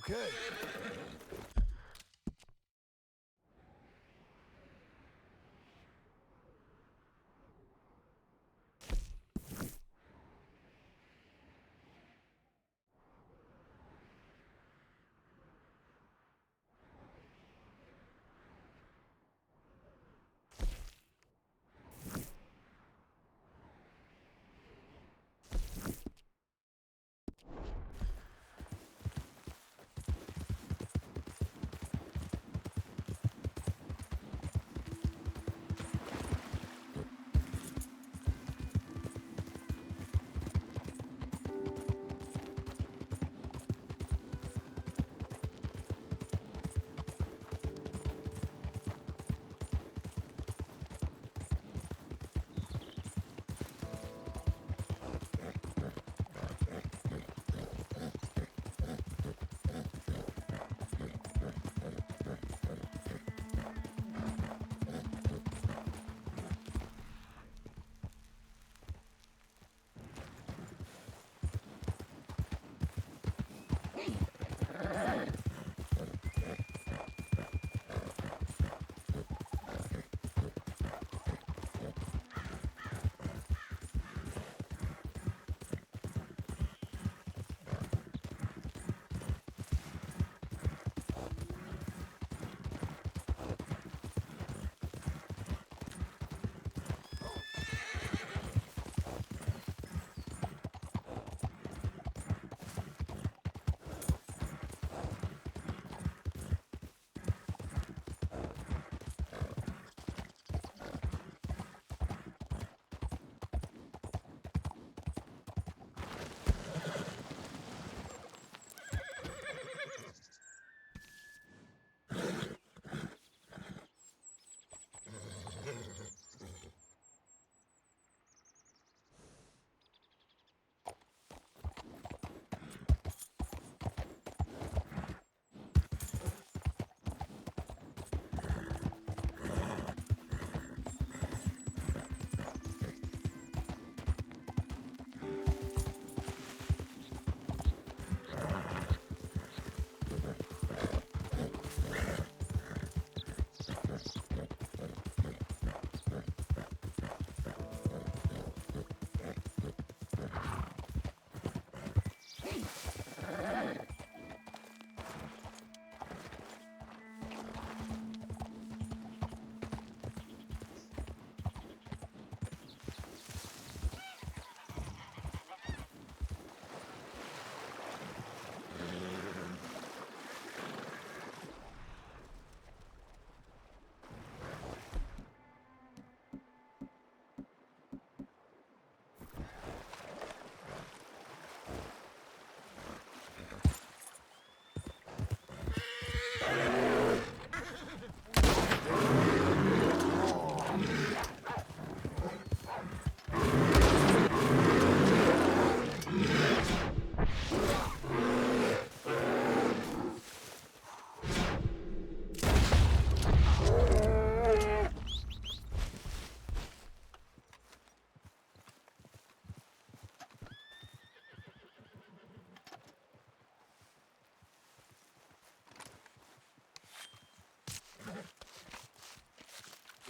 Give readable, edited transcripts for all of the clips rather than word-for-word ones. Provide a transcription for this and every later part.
Okay.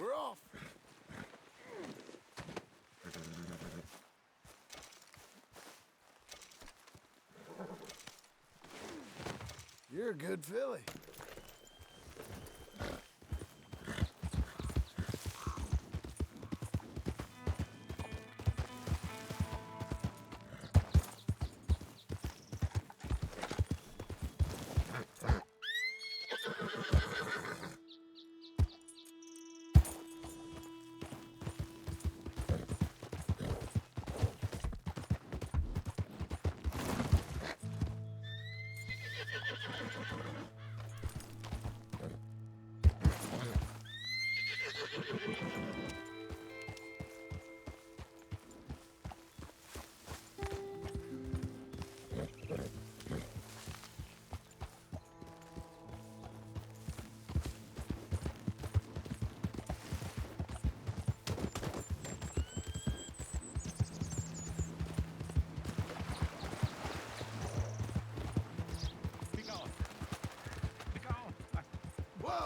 We're off. You're a good filly.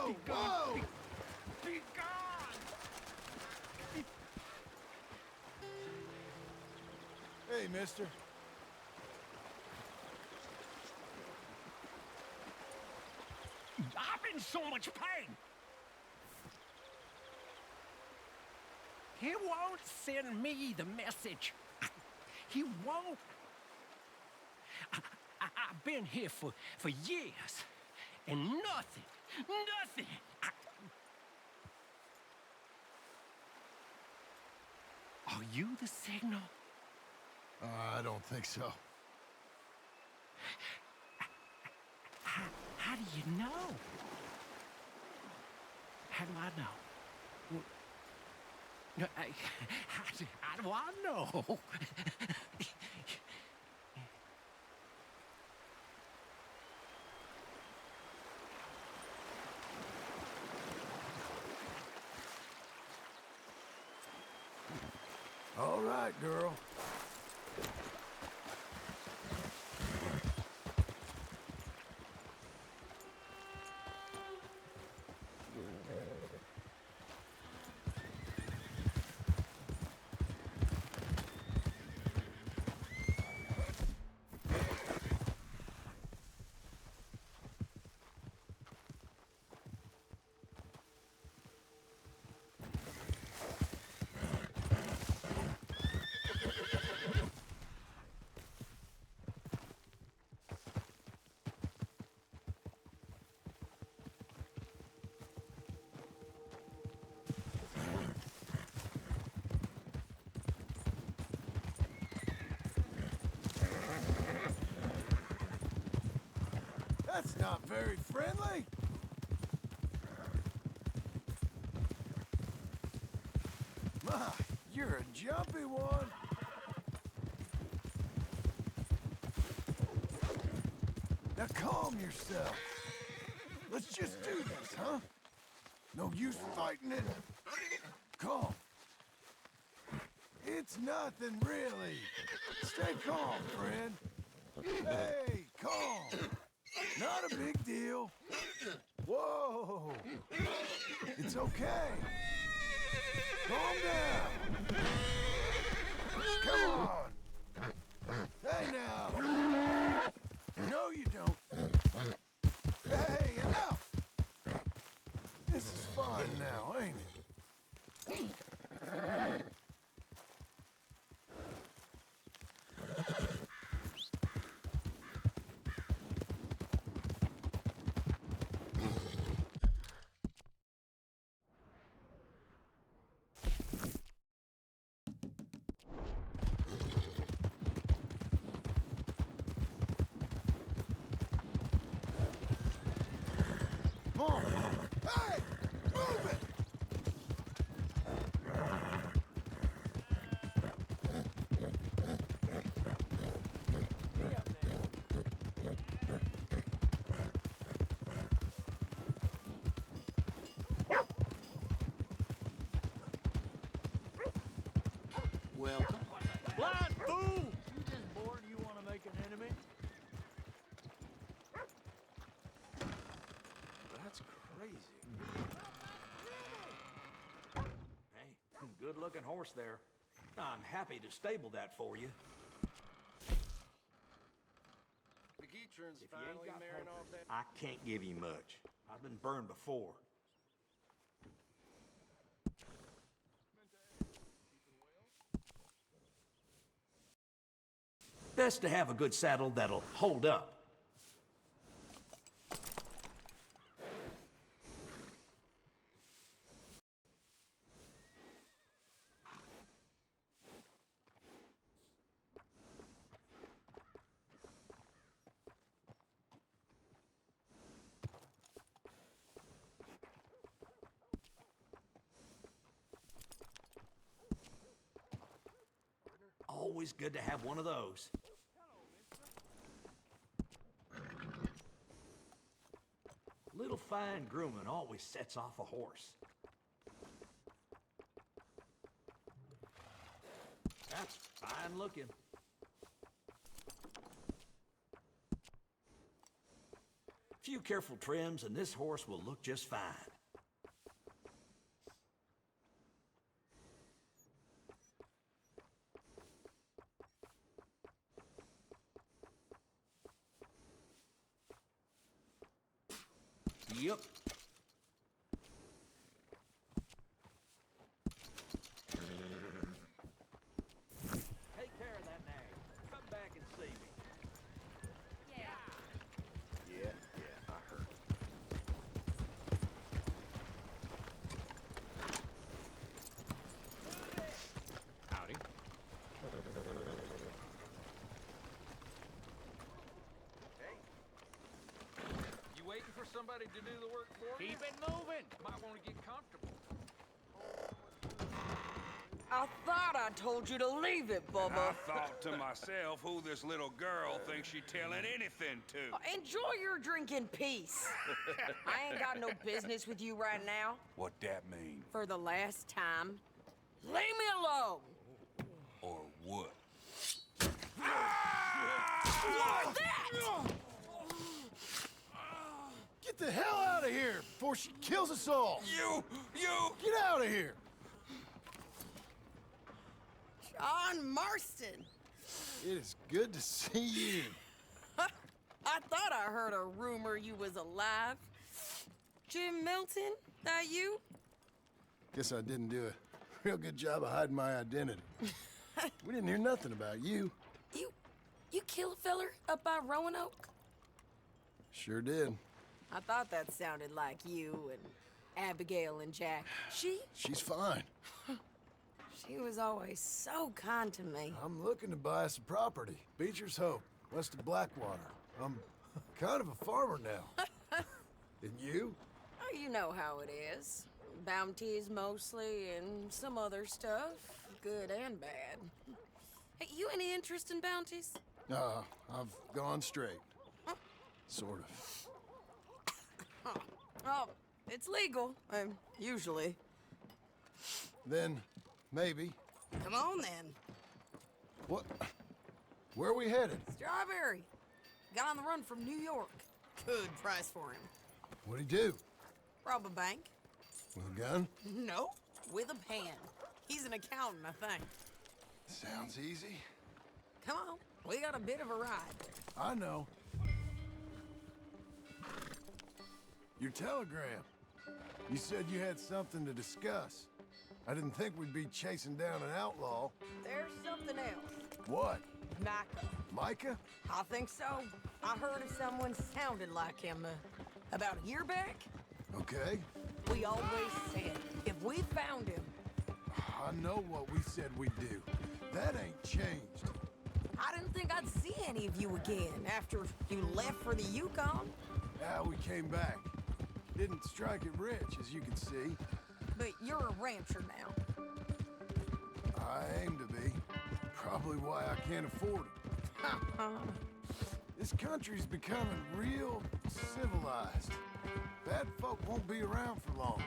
Whoa, Be gone! whoa! Be gone! Hey, mister. I'm in so much pain! He won't send me the message. He won't. I've been here for years, and nothing. Are you the signal? I don't think so. How do you know? How do I know? How do I know? All right, girl. That's not very friendly. My, you're a jumpy one. Now calm yourself. Let's just do this, huh? No use fighting it. Calm. It's nothing, really. Stay calm, friend. Hey, calm. Not a big deal. Whoa. It's okay. Calm down. Come on. Hey, now. No, you don't. Hey, enough. This is fine now, ain't it? Come on. Hey! Move it! Welcome. Blind fool! You just bored you want to make an enemy? That's crazy. Hey, good-looking horse there. I'm happy to stable that for you. The Geetron's If you ain't got papers, I can't give you much. I've been burned before. Best to have a good saddle that'll hold up. Always good to have one of those. Little fine grooming always sets off a horse. That's fine looking. Few careful trims and this horse will look just fine. Yep. Take care of that nag. Come back and see me. Yeah, I heard. Howdy. You waiting for somebody to do the work for you? Keep it moving. Might want to get comfortable. I thought I told you to leave it, I Bubba. thought to myself who this little girl thinks she telling anything to. Enjoy your drink in peace. I ain't got no business with you right now. What that mean? For the last time, leave me alone. Or what? Like that! Get the hell out of here before she kills us all! You! Get out of here! John Marston. It is good to see you. I thought I heard a rumor you was alive. Jim Milton, that you? Guess I didn't do a real good job of hiding my identity. We didn't hear nothing about you. You kill a feller up by Roanoke? Sure did. I thought that sounded like you and Abigail and Jack. She's fine. She was always so kind to me. I'm looking to buy some property. Beecher's Hope, west of Blackwater. I'm kind of a farmer now. And you? Oh, you know how it is. Bounties mostly, and some other stuff, good and bad. Hey, you any interest in bounties? I've gone straight. Sort of. Oh, it's legal, usually. Then, maybe. Come on, then. What? Where are we headed? Strawberry. Got on the run from New York. Good price for him. What'd he do? Rob a bank? With a gun? No, with a pen. He's an accountant, I think. Sounds easy. Come on, we got a bit of a ride. I know. Your telegram. You said you had something to discuss. I didn't think we'd be chasing down an outlaw. There's something else. What? Micah. Micah? I think so. I heard of someone sounded like him about a year back. Okay. We always said if we found him, I know what we said we'd do. That ain't changed. I didn't think I'd see any of you again after you left for the Yukon. Yeah, we came back. Didn't strike it rich, as you can see. But you're a rancher now. I aim to be. Probably why I can't afford it. This country's becoming real civilized. Bad folk won't be around for long.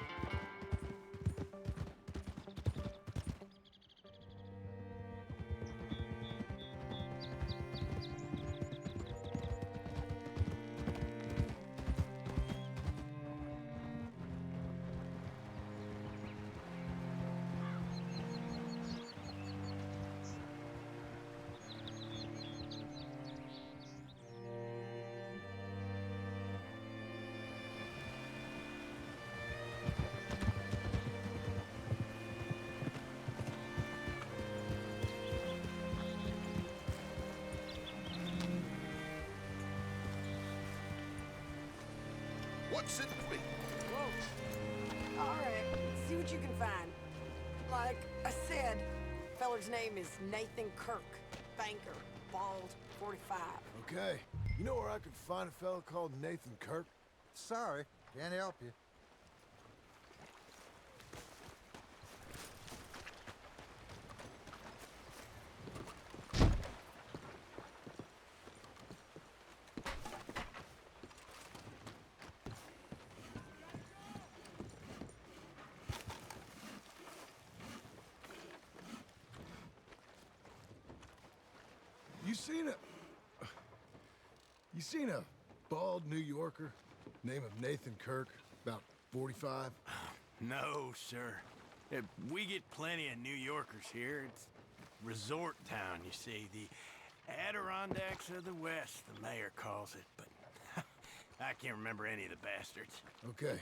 What's it be? Whoa. All right, see what you can find. Like I said, feller's name is Nathan Kirk. Banker, bald, 45. Okay. You know where I could find a fellow called Nathan Kirk? Sorry, can't help you. You seen a bald New Yorker? Name of Nathan Kirk, about 45. No, sir. We get plenty of New Yorkers here. It's resort town, you see. The Adirondacks of the West, the mayor calls it, but I can't remember any of the bastards. Okay.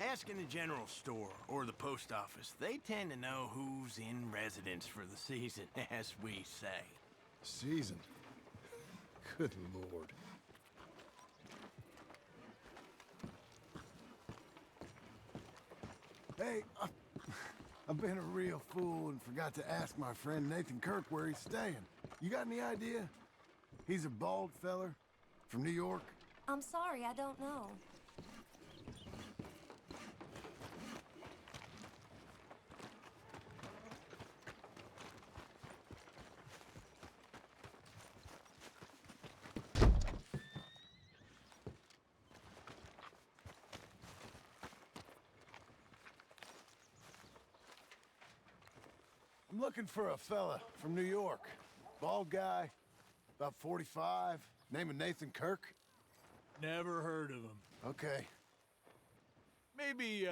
Ask in the general store or the post office. They tend to know who's in residence for the season, as we say. Season. Good lord. Hey, I've been a real fool and forgot to ask my friend Nathan Kirk where he's staying. You got any idea? He's a bald feller from New York. I'm sorry, I don't know. I'm looking for a fella from New York. Bald guy, about 45, name of Nathan Kirk. Never heard of him. Okay. Maybe,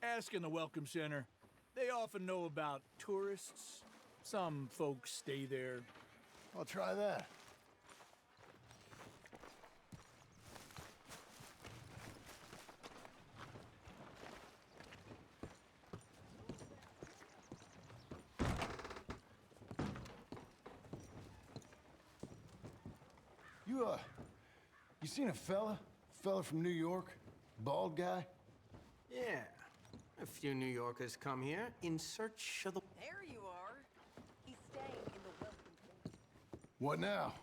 ask in the Welcome Center. They often know about tourists. Some folks stay there. I'll try that. You seen a fella? Fella from New York? Bald guy? Yeah. A few New Yorkers come here in search of the... There you are. He's staying in the welcome center. What now?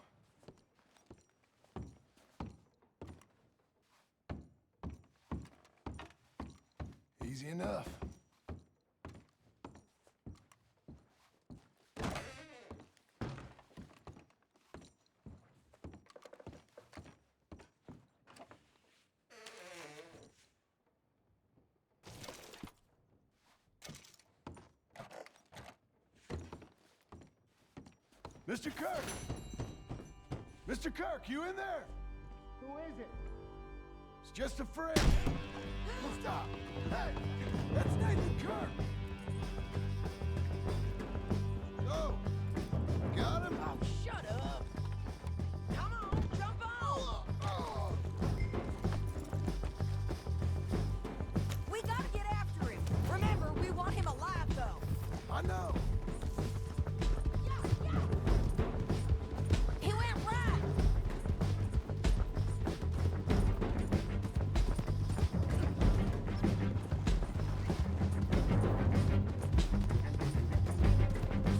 Easy enough. Mr. Kirk! Mr. Kirk, you in there? Who is it? It's just a friend. Stop! Hey! That's Nathan Kirk! Oh! Got him? Oh, shut up. Come on, jump on. We gotta get after him. Remember, we want him alive, though. I know. He went right.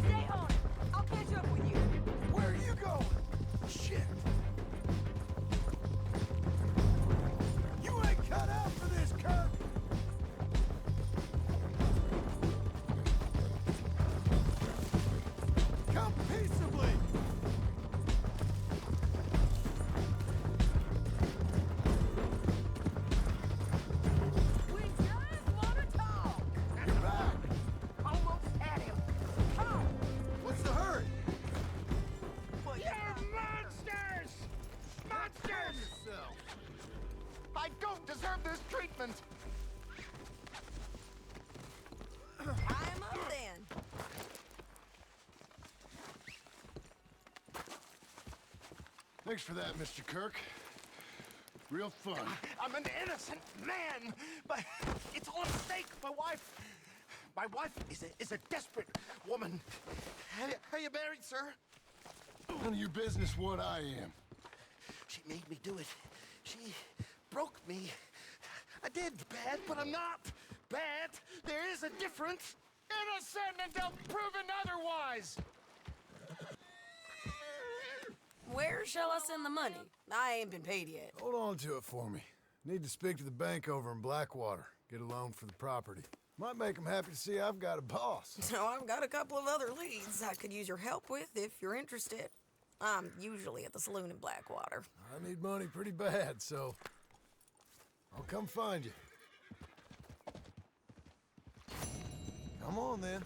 Stay on it. I'll catch up with you. Where are you going? Shit! You ain't cut out for this, Kirk! Come peaceably! We just want to talk. You're back! Almost had him. Come on. What's the hurry? Well, Monsters! Monsters! Yourself. I don't deserve this treatment! I'm up then. Thanks for that, Mr. Kirk. Real fun. I'm an innocent man, but it's all a mistake. My wife is a desperate woman. Are you married, sir? None of your business what I am. She made me do it. She broke me. I did bad, but I'm not bad. There is a difference. Innocent until proven otherwise. Where shall I send the money? I ain't been paid yet. Hold on to it for me. Need to speak to the bank over in Blackwater. Get a loan for the property. Might make them happy to see I've got a boss. So I've got a couple of other leads I could use your help with if you're interested. I'm usually at the saloon in Blackwater. I need money pretty bad, so I'll come find you. Come on, then.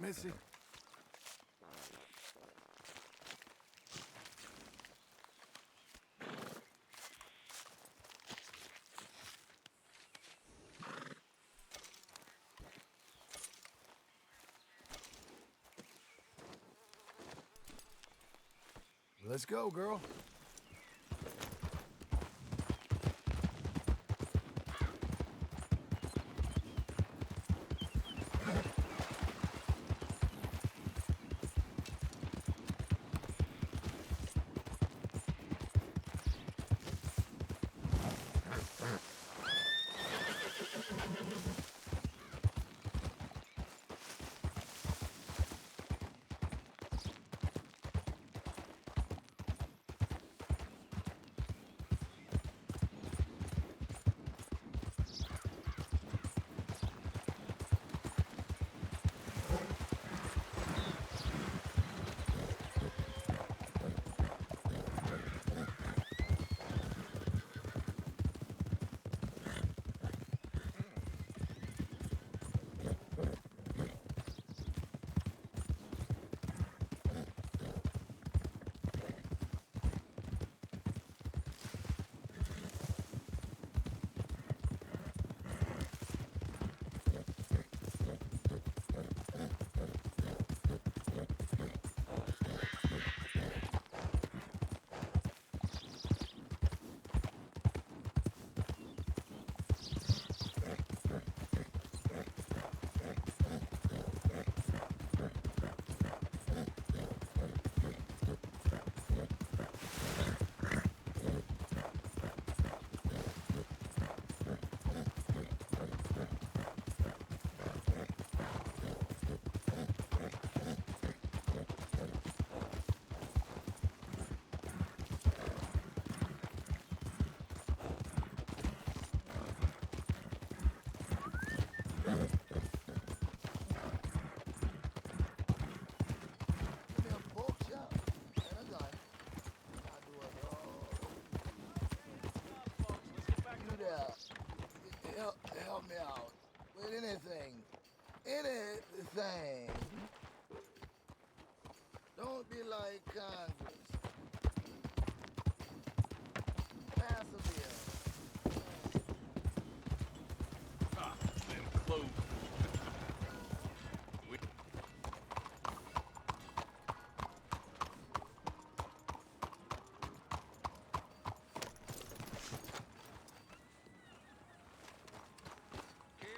Missy. Let's go, girl. Help me out with anything. Anything. Don't be like Congress. Pass a bill. Ah, them clothes.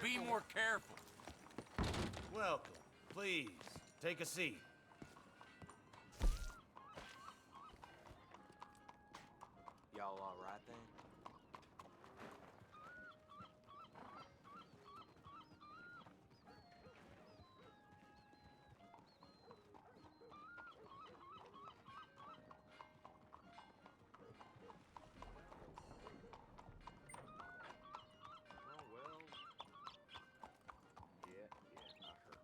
Be more careful. Welcome. Please, take a seat. Y'all all right then? Oh, well. Yeah, I heard.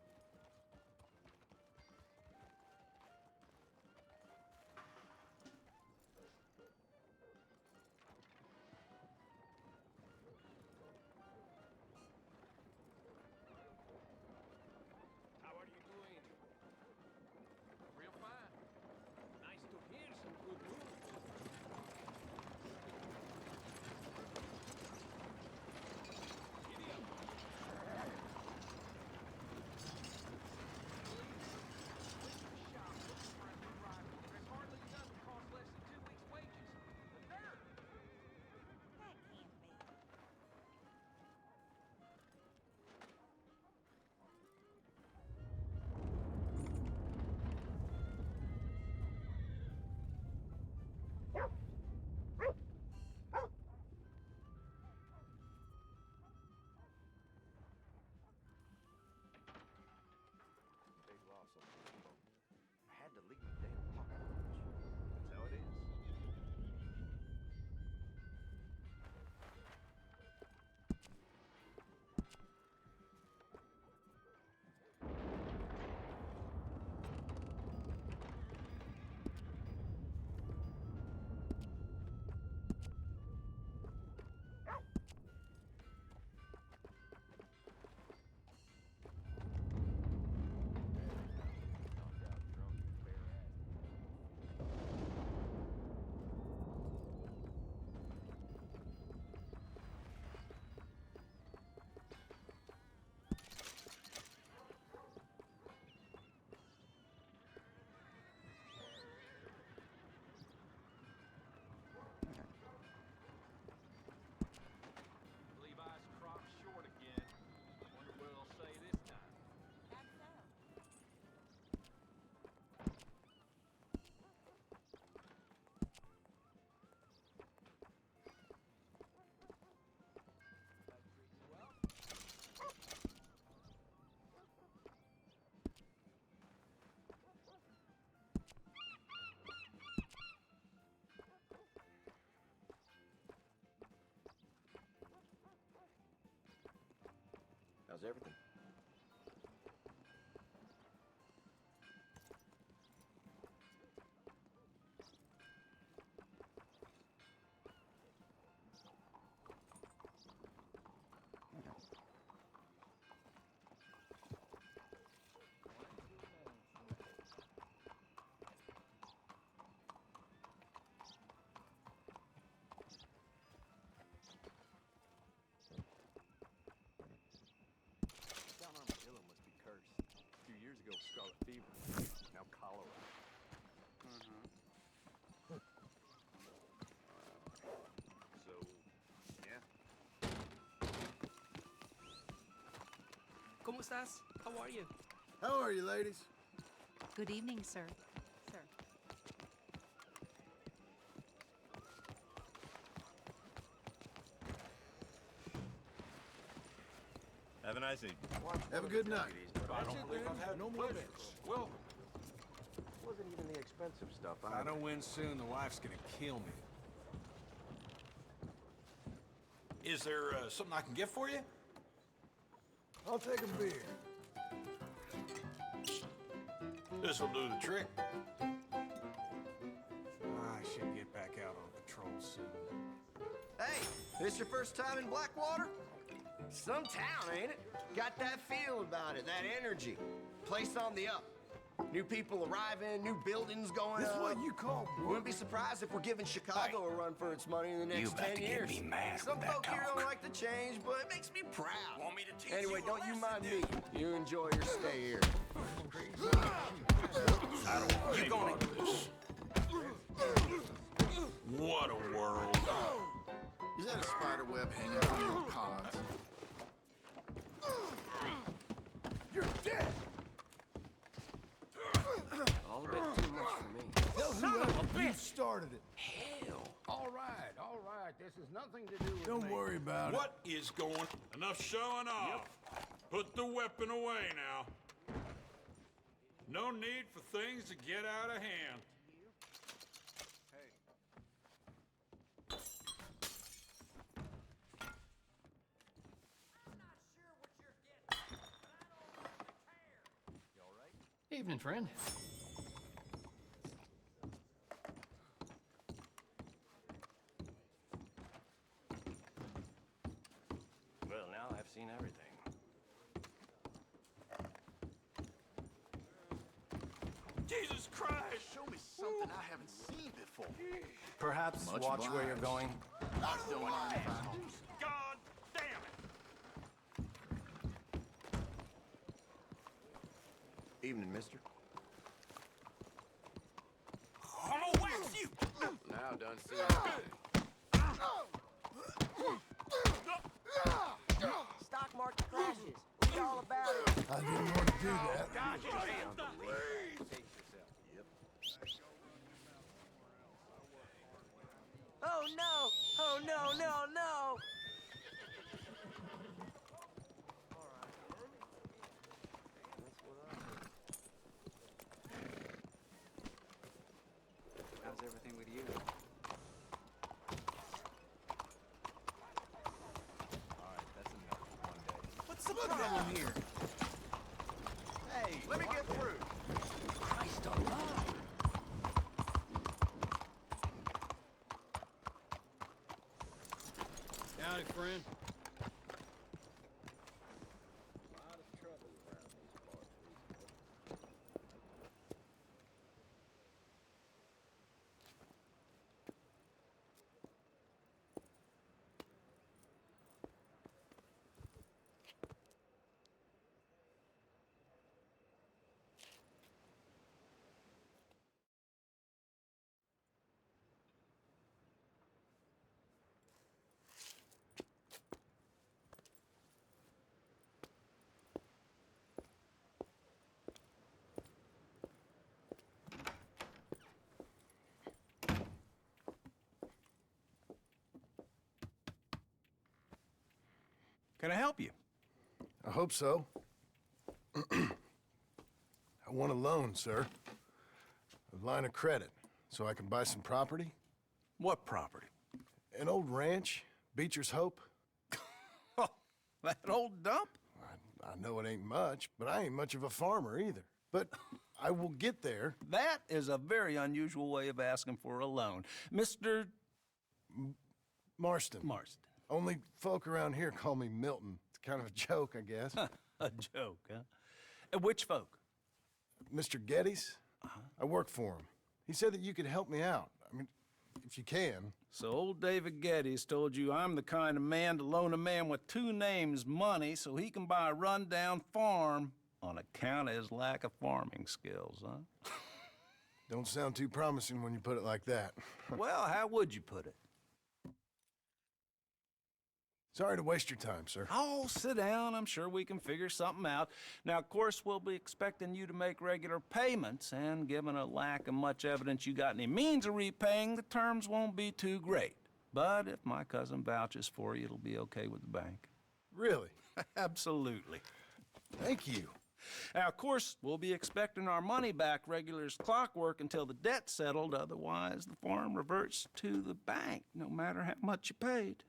knows everything. Scarlet fever, now cholera. So, yeah. ¿Cómo estás? How are you? How are you, ladies? Good evening, sir. Sir. Have a nice evening. Have a good night. I don't believe I've had no more bitch. Welcome. Wasn't even the expensive stuff. If I don't win soon, the wife's gonna kill me. Is there something I can get for you? I'll take a beer. This'll do the trick. I should get back out on patrol soon. Hey, this your first time in Blackwater? Some town, ain't it? Got that feel about it, that energy. Place on the up. New people arriving, new buildings going This up. what you call work? Wouldn't be surprised if we're giving Chicago a run for its money in the next 10 years. Get me mad Some with that folk here talk. don't like the change, but it makes me proud. Want me to teach Anyway, you a don't you lesson, mind do me. You enjoy your stay here. I don't want any part of this. What a world. Is that a spider web hanging on your pods? You're dead! All a bit too much for me. Tell whoever you started it. All right. This is nothing to do with Don't worry about it. What is going? Enough showing off. Put the weapon away now. No need for things to get out of hand. Evening, friend. Well, now I've seen everything. Jesus Christ! Show me something I haven't seen before. Perhaps Much watch where you're obliged. going. Don't mind if I do. God damn it! Evening, mister. I'm gonna wax you! Now done seeing Stock market crashes. Read all about it. I didn't want to do that. God damn it! Oh no! Oh no, no, no! How's everything with you? Alright, that's enough for one day. What's the problem here? Hey, let me get through. Christ alive! Howdy, friend. Can I help you? I hope so. I want a loan, sir. A line of credit, so I can buy some property. What property? An old ranch, Beecher's Hope. Oh, that old dump? I know it ain't much, but I ain't much of a farmer either. But I will get there. That is a very unusual way of asking for a loan. Mr. Marston. Marston. Only folk around here call me Milton. It's kind of a joke, I guess. A joke, huh? And which folk? Mr. Geddes. I work for him. He said that you could help me out. I mean, if you can. So old David Geddes told you I'm the kind of man to loan a man with two names money so he can buy a rundown farm on account of his lack of farming skills, huh? Don't sound too promising when you put it like that. Well, how would you put it? Sorry to waste your time, sir. Oh, sit down. I'm sure we can figure something out. Now, of course, we'll be expecting you to make regular payments, and given a lack of much evidence you got any means of repaying, the terms won't be too great. But if my cousin vouches for you, it'll be okay with the bank. Really? Absolutely. Thank you. Now, of course, we'll be expecting our money back regular as clockwork until the debt's settled. Otherwise, the farm reverts to the bank, no matter how much you paid.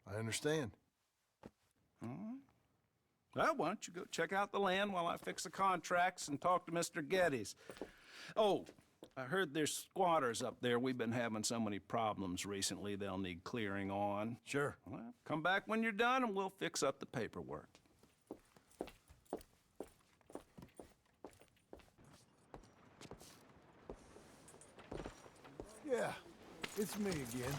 I understand. All right. Well, why don't you go check out the land while I fix the contracts and talk to Mr. Geddes. Oh, I heard there's squatters up there. We've been having so many problems recently, they'll need clearing on. Sure. Well, come back when you're done and we'll fix up the paperwork. Yeah, it's me again.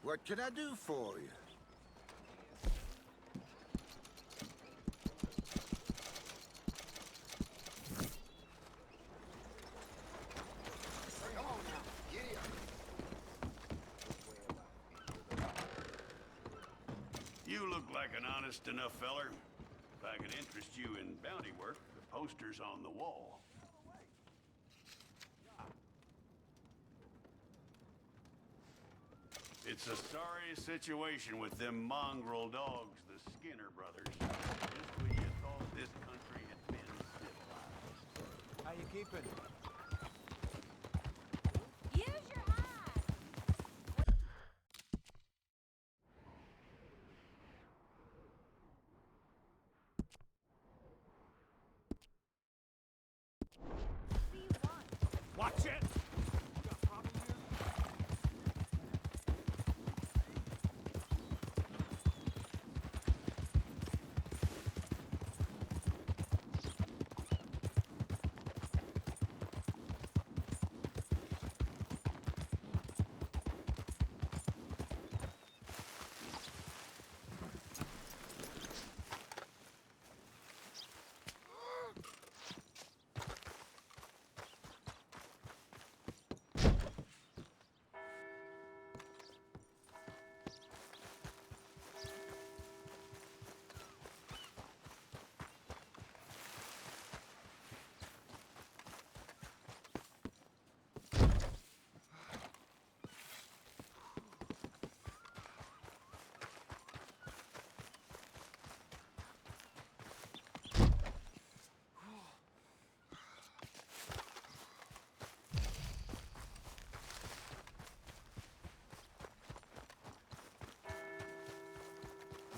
What can I do for you? Come on now, giddy up. You look like an honest enough feller. If I could interest you in bounty work, the poster's on the wall. It's a sorry situation with them mongrel dogs, the Skinner brothers. Just when you thought this country had been civilized. How you keeping? Use your eyes. Watch it!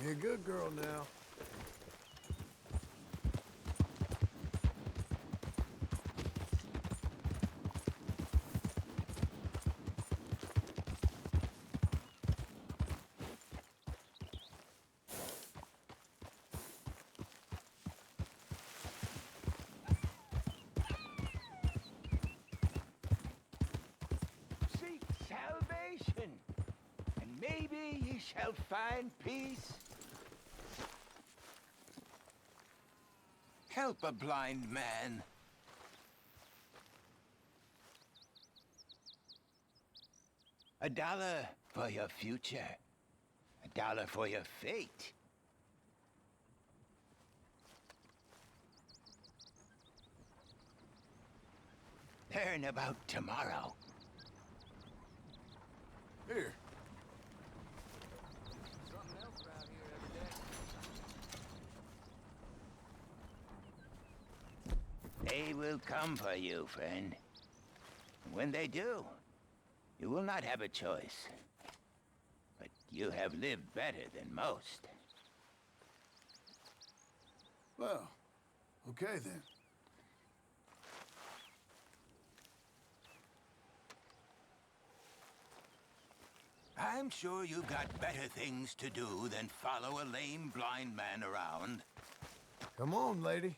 You're a good girl now. Seek salvation, and maybe ye shall find peace. Help a blind man. $1 for your future. $1 for your fate. Learn about tomorrow. Here. Something else around here every day. They will come for you, friend. And when they do, you will not have a choice. But you have lived better than most. Well, okay then. I'm sure you've got better things to do than follow a lame blind man around. Come on, lady.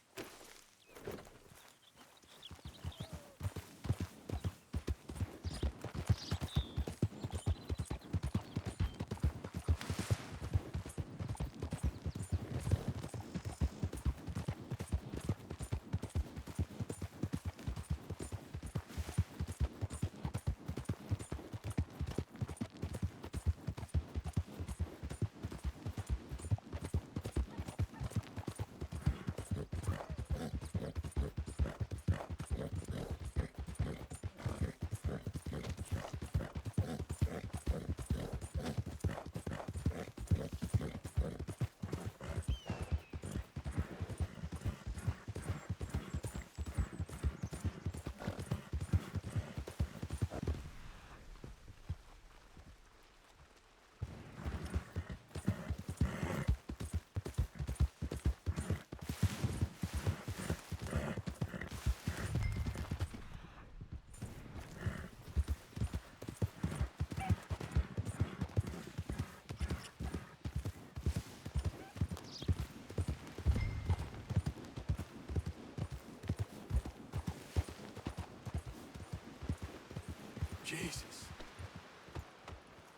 Jesus.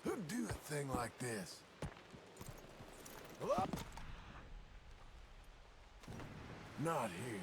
Who'd do a thing like this? Hello? Not here.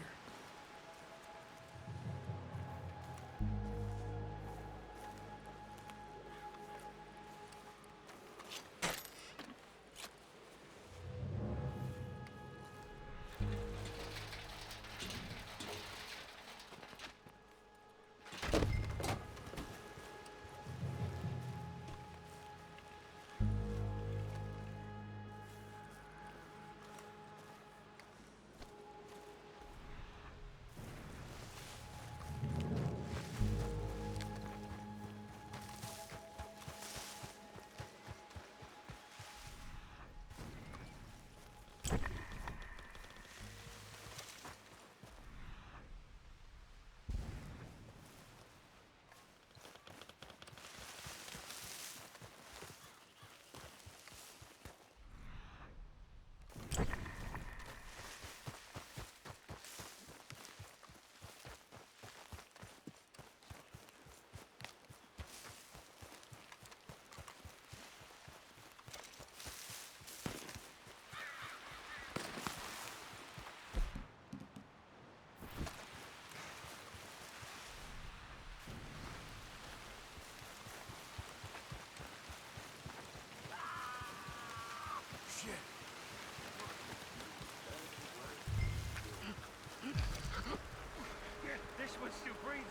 This one's still breathing.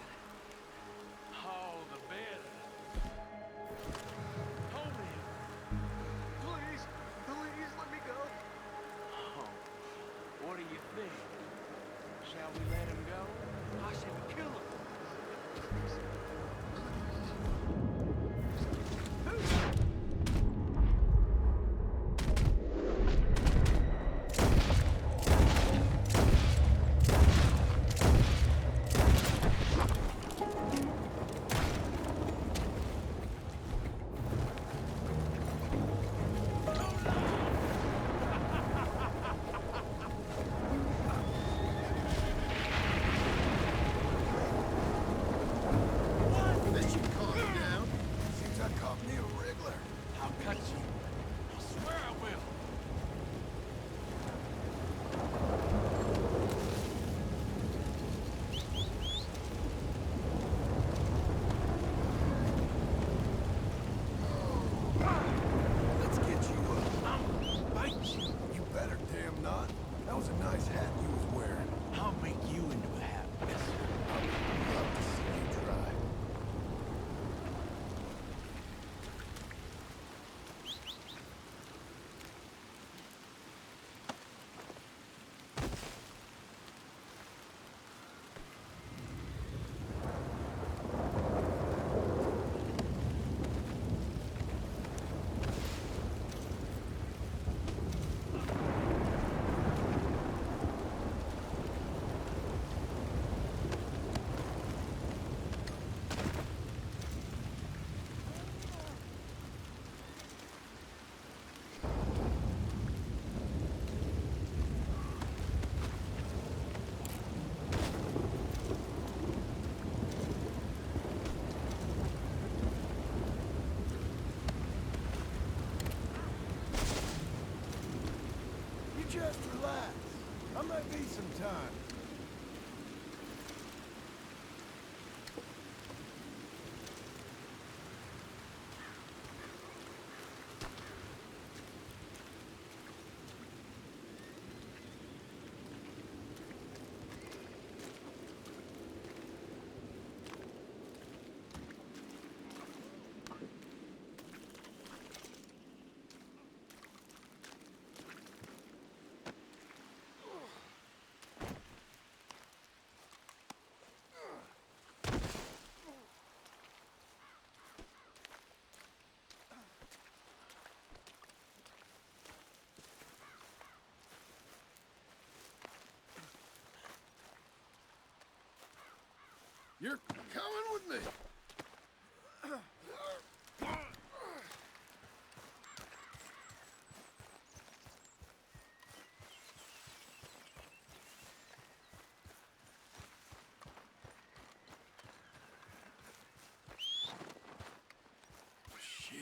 Oh, the bed. Hold me. Please, please let me go. Oh, what do you think? Shall we let him go? I should kill him. You're coming with me. Shit.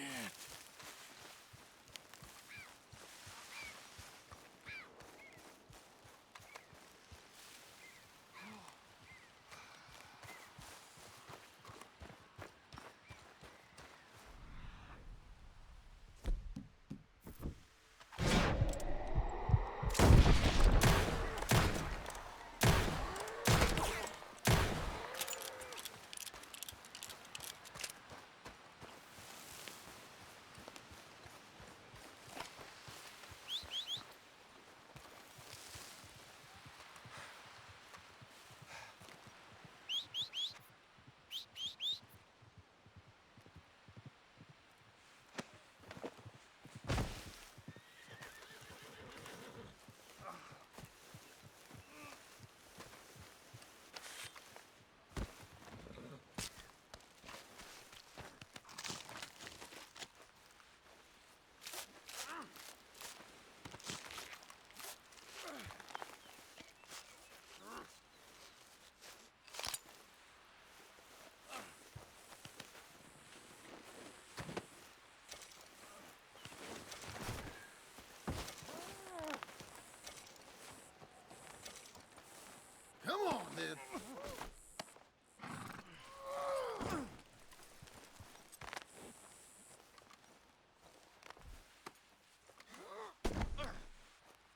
Come on, then.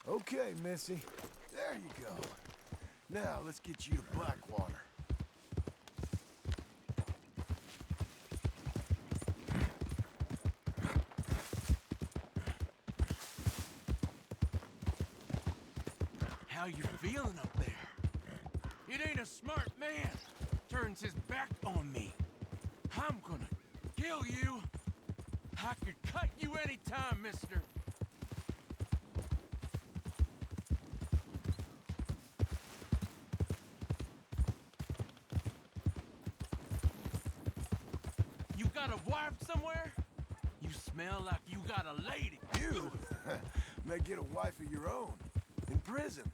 Okay, Missy. There you go. Now, let's get you to Blackwater. How you feeling up there? It ain't a smart man turns his back on me. I'm gonna kill you. I could cut you anytime, mister. You got a wife somewhere? You smell like you got a lady. You may get a wife of your own in prison.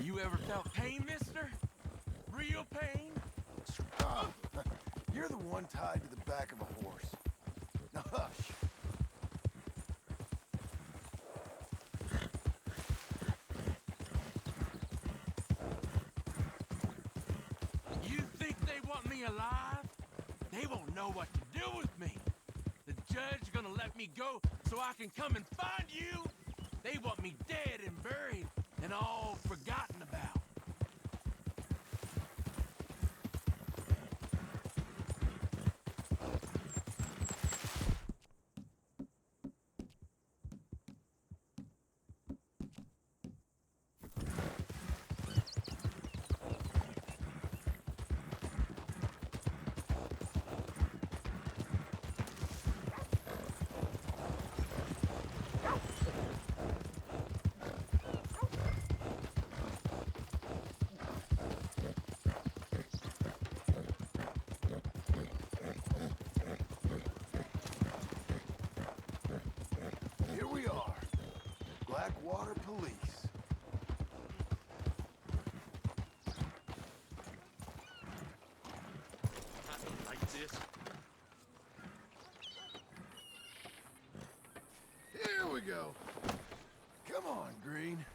You ever felt pain, mister? Real pain? You're the one tied to the back of a horse. Now hush. You think they want me alive? They won't know what to do with me. The judge gonna let me go so I can come and find you? They want me dead and buried and all forgotten about. Here we are. Blackwater Police. I don't like this. Here we go. Come on, Green.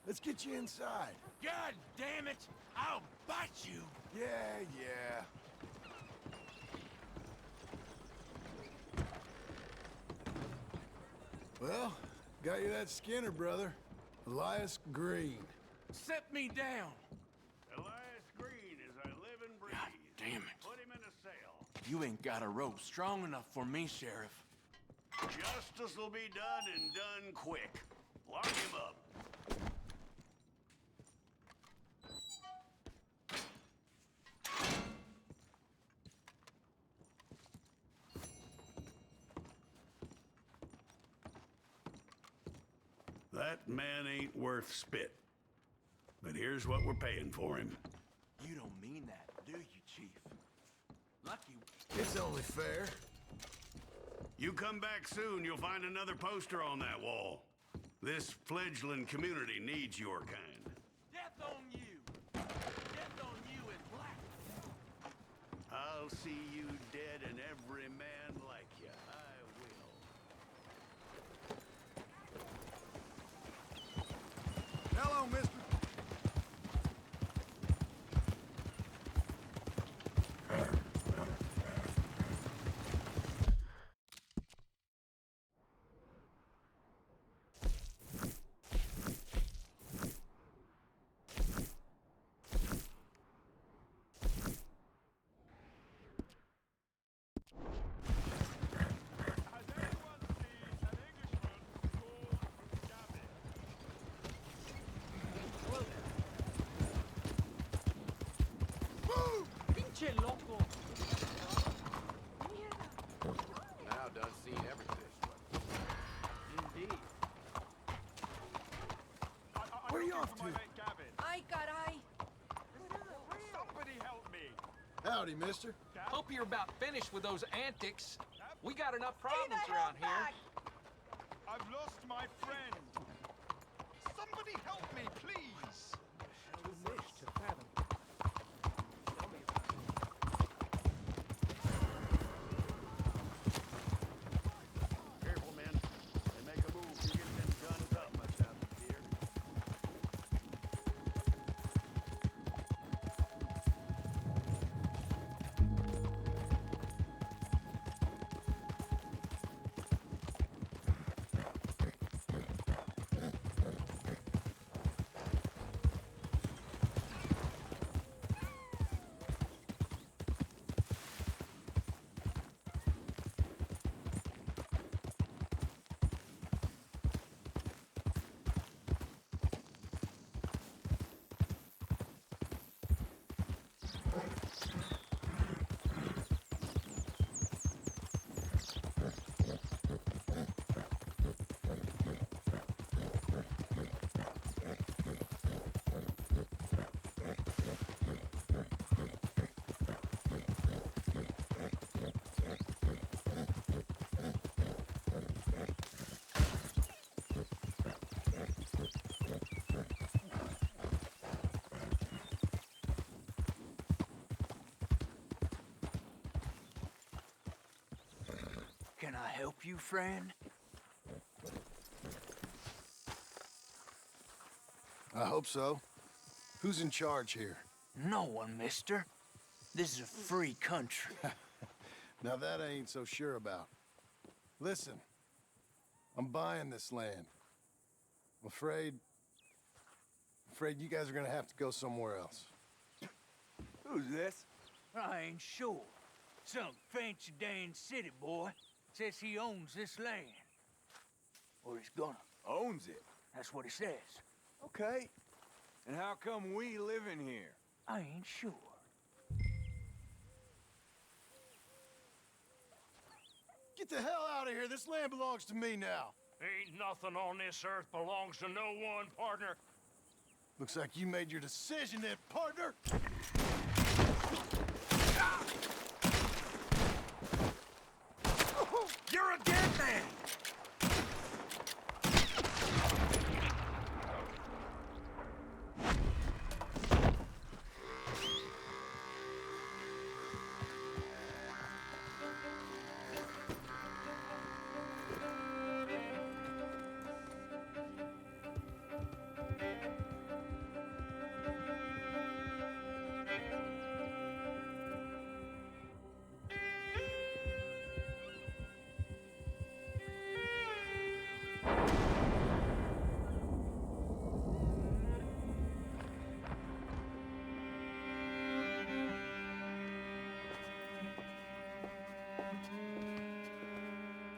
Let's get you inside. God damn it! I'll bite you! Yeah. Well, got you that Skinner, brother. Elias Green. Set me down! Elias Green, as I live and breathe. God damn it. Put him in a cell. You ain't got a rope strong enough for me, Sheriff. Justice will be done and done quick. Lock him up. That man ain't worth spit. But here's what we're paying for him. You don't mean that, do you, Chief? Lucky. It's only fair. You come back soon, you'll find another poster on that wall. This fledgling community needs your kind. Death on you! Death on you in black! I'll see you dead and every man like you. I will. Hello, mister. Pinche loco! Now done seen everything. Indeed. Where are you off to? Ay, caray. Somebody help me. Howdy, mister. Hope you're about finished with those antics. We got enough problems the around hell here. back. I've lost my friend. Somebody help me, please. Careful, men. They make a move. You get them guns up, my chap, dear. Can I help you, friend? I hope so. Who's in charge here? No one, mister. This is a free country. Now that I ain't so sure about. Listen, I'm buying this land. I'm afraid you guys are gonna have to go somewhere else. Who's this? I ain't sure. Some fancy Dan city boy says he owns this land. Or he's gonna. Owns it? That's what he says. Okay. And how come we live in here? I ain't sure. Get the hell out of here. This land belongs to me now. Ain't nothing on this earth belongs to no one, partner. Looks like you made your decision then, partner. You're a dead man!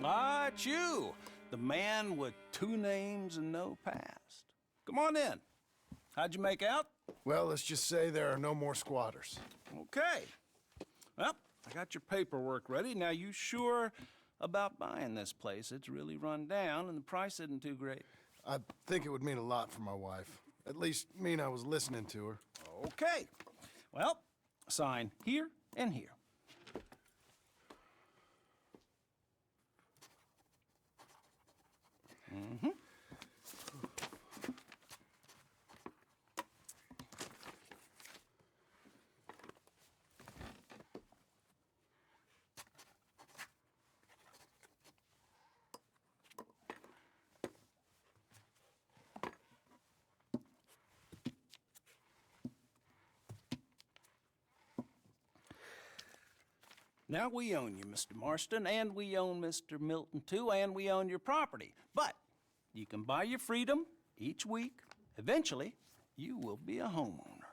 Ah, it's you, the man with 2 names and no past. Come on in. How'd you make out? Well, let's just say there are no more squatters. Okay. Well, I got your paperwork ready. Now, you sure about buying this place? It's really run down, and the price isn't too great. I think it would mean a lot for my wife. At least mean I was listening to her. Okay. Well, sign here and here. Mm-hmm. Now, we own you, Mr. Marston, and we own Mr. Milton, too, and we own your property. But you can buy your freedom each week. Eventually, you will be a homeowner.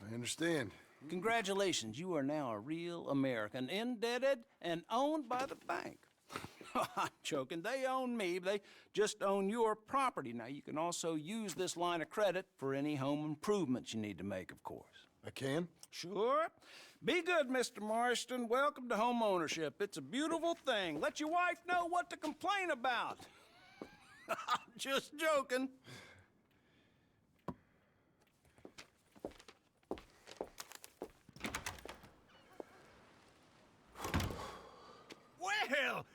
I understand. Congratulations, you are now a real American, indebted and owned by the bank. I'm joking. They own me. They just own your property. Now, you can also use this line of credit for any home improvements you need to make, of course. I can? Sure. Be good, Mr. Marston. Welcome to home ownership. It's a beautiful thing. Let your wife know what to complain about. Just joking. Well,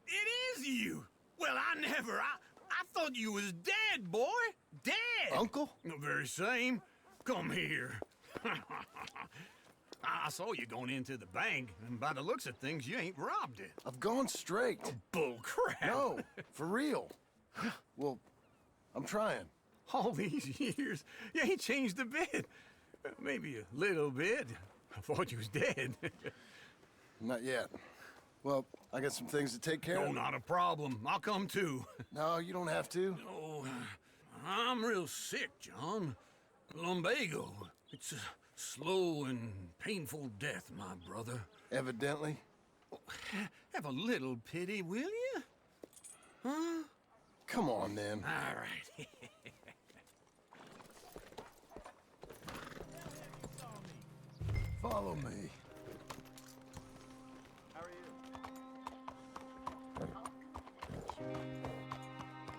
it is you. Well, I thought you was dead, boy. Dead. Uncle? The very same. Come here. I saw you going into the bank, and by the looks of things, you ain't robbed it. I've gone straight. Oh, bull crap. No, for real. Well, I'm trying. All these years, you ain't changed a bit. Maybe a little bit. I thought you was dead. Not yet. Well, I got some things to take care of. No, not a problem. I'll come too. No, you don't have to. No, I'm real sick, John. Lumbago. It's a slow and painful death, my brother. Evidently. Have a little pity, will you? Huh? Come on, then. All right. Follow me. How are you?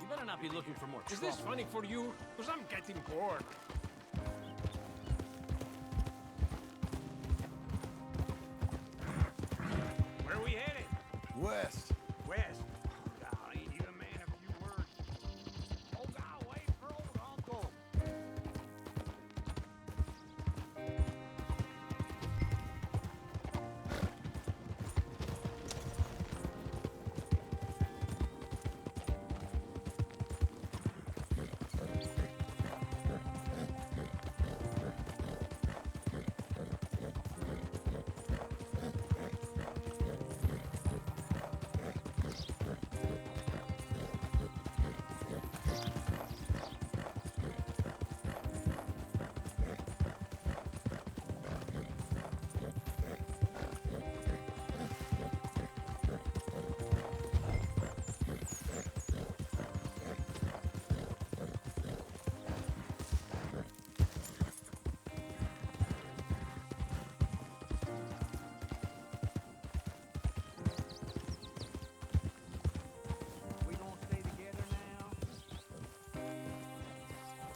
You better not be looking for more trouble. Is this funny for you? Because I'm getting bored. Where are we headed? West. West. God, ain't you a man of few words? Oh, God, wait for old Uncle.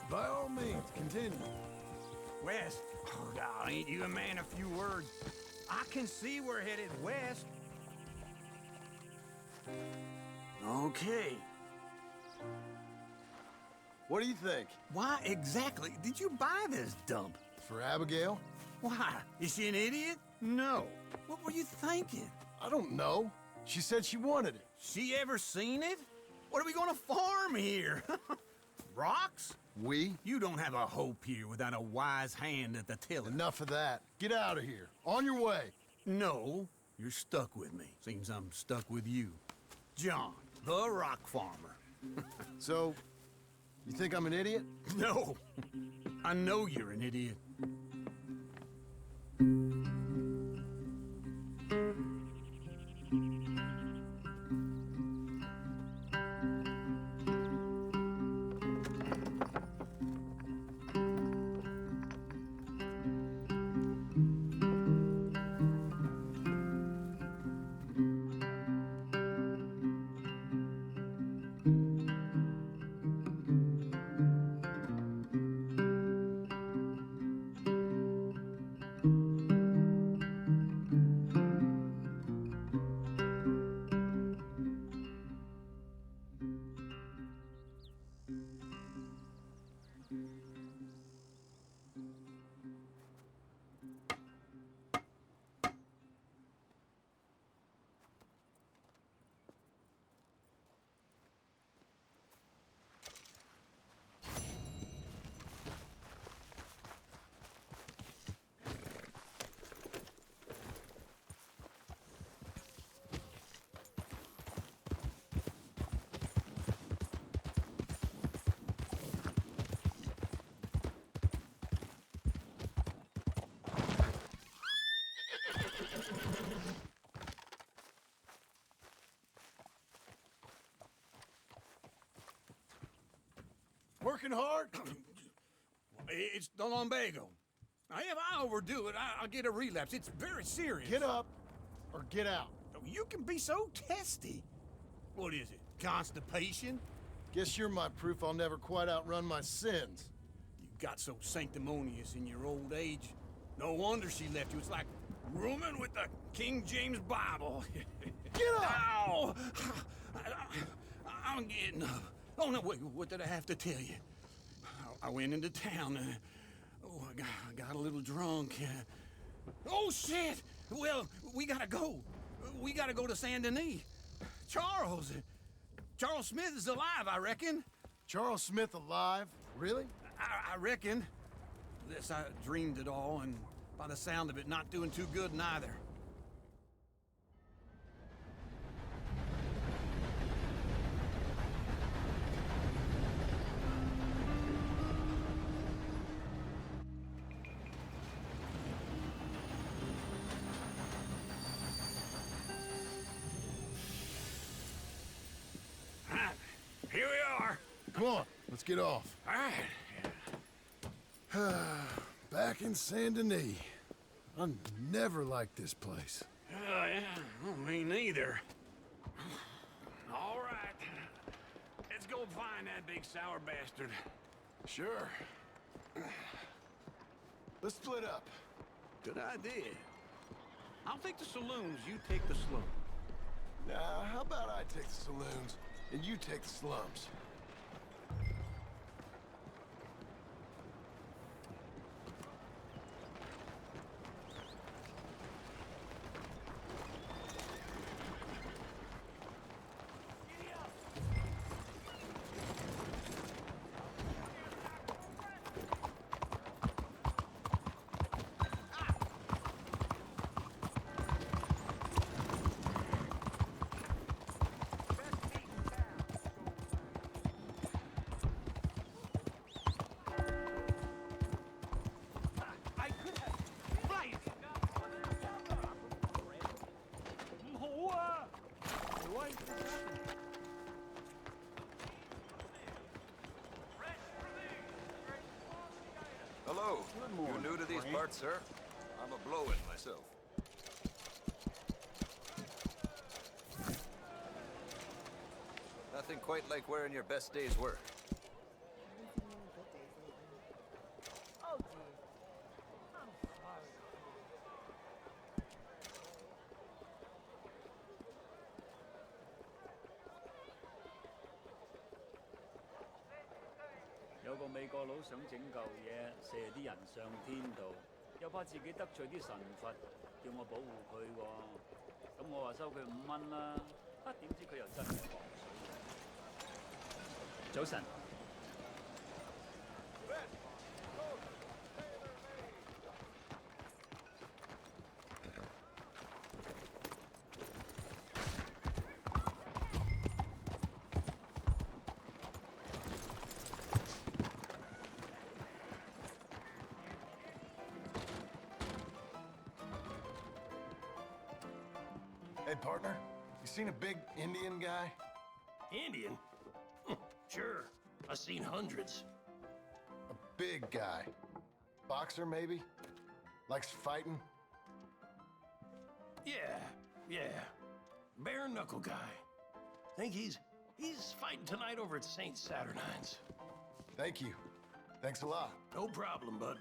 By all means, continue. West. Oh, God, ain't you a man of few words? I can see we're headed west. Okay. What do you think? Why exactly did you buy this dump? For Abigail? Why? Is she an idiot? No. What were you thinking? I don't know. She said she wanted it. She ever seen it? What are we gonna farm here? Rocks? We? You don't have a hope here without a wise hand at the tiller. Enough of that. Get out of here. On your way. No, you're stuck with me. Seems I'm stuck with you. John, the rock farmer. So, you think I'm an idiot? No. I know you're an idiot. working hard? It's the lumbago. If I overdo it, I'll get a relapse. It's very serious. Get up or get out. You can be so testy. What is it, constipation? Guess you're my proof I'll never quite outrun my sins. You got so sanctimonious in your old age. No wonder she left you. It's like rooming with the King James Bible. Get up! Ow! I'm getting up. Oh, no, wait, what did I have to tell you? I went into town. I got a little drunk. Oh, shit! Well, we gotta go. We gotta go to Saint Denis. Charles Smith is alive, I reckon. Charles Smith alive? Really? I reckon. Unless I dreamed it all, and by the sound of it, not doing too good neither. Here we are. Come on, let's get off. All right. Back in Saint Denis. I never liked this place. Yeah, well, me neither. All right. Let's go find that big sour bastard. Sure. Let's split up. Good idea. I'll take the saloons, you take the slum. Now, how about I take the saloons and you take the slums? Hello. You new to these parts, sir? I'm a blow-in myself. Nothing quite like wearing your best day's work. Hey, partner, you seen a big Indian guy? Indian? Sure. I've seen hundreds. A big guy. Boxer, maybe? Likes fighting? Yeah. Bare knuckle guy. Think he's fighting tonight over at St. Saturnine's. Thank you. Thanks a lot. No problem, bud.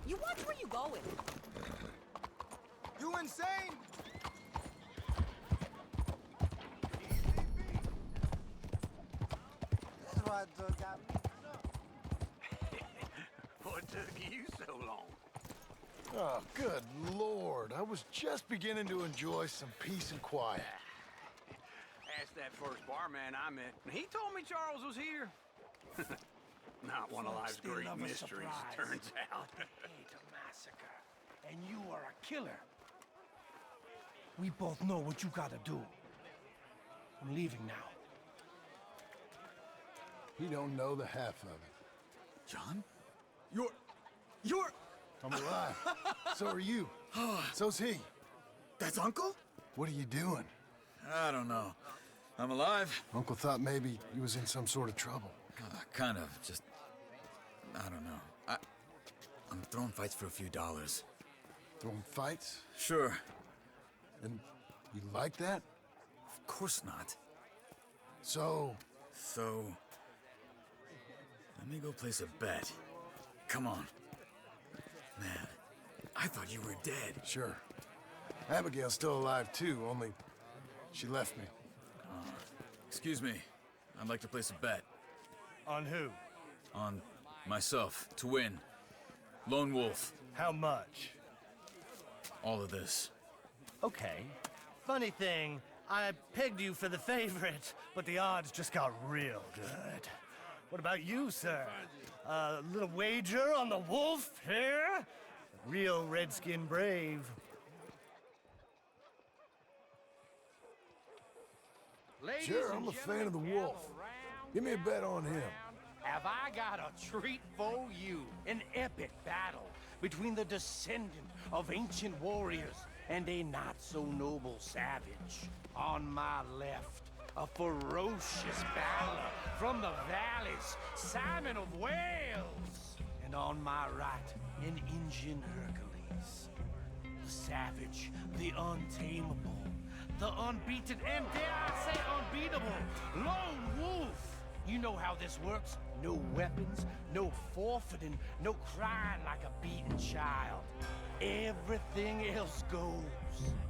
You watch where you going. You insane? What took you so long? Oh, good Lord. I was just beginning to enjoy some peace and quiet. Asked that first barman I met, and he told me Charles was here. Not one of life's great mysteries, turns out. Hate a massacre, and you are a killer. We both know what you gotta do. I'm leaving now. You don't know the half of it. John? You're... I'm alive. So are you. So's he. That's Uncle? What are you doing? I don't know. I'm alive. Uncle thought maybe he was in some sort of trouble. Kind of. Just... I don't know. I'm throwing fights for a few dollars. Throwing fights? Sure. And you like that? Of course not. So, let me go place a bet. Come on. Man, I thought you were dead. Sure. Abigail's still alive too, only she left me. Excuse me. I'd like to place a bet. On who? On myself, to win. Lone Wolf. How much? All of this. Okay. Funny thing, I pegged you for the favorite, but the odds just got real good. What about you, sir? A little wager on the wolf here? Real redskin brave. Sure, I'm a fan of the wolf. Give me a bet on him. Have I got a treat for you? An epic battle between the descendant of ancient warriors and a not-so-noble savage. On my left, a ferocious battler from the valleys, Simon of Wales. And on my right, an Injun Hercules. The savage, the untamable, the unbeaten, and dare I say unbeatable, Lone Wolf. You know how this works. No weapons, no forfeiting, no crying like a beaten child. Everything else goes.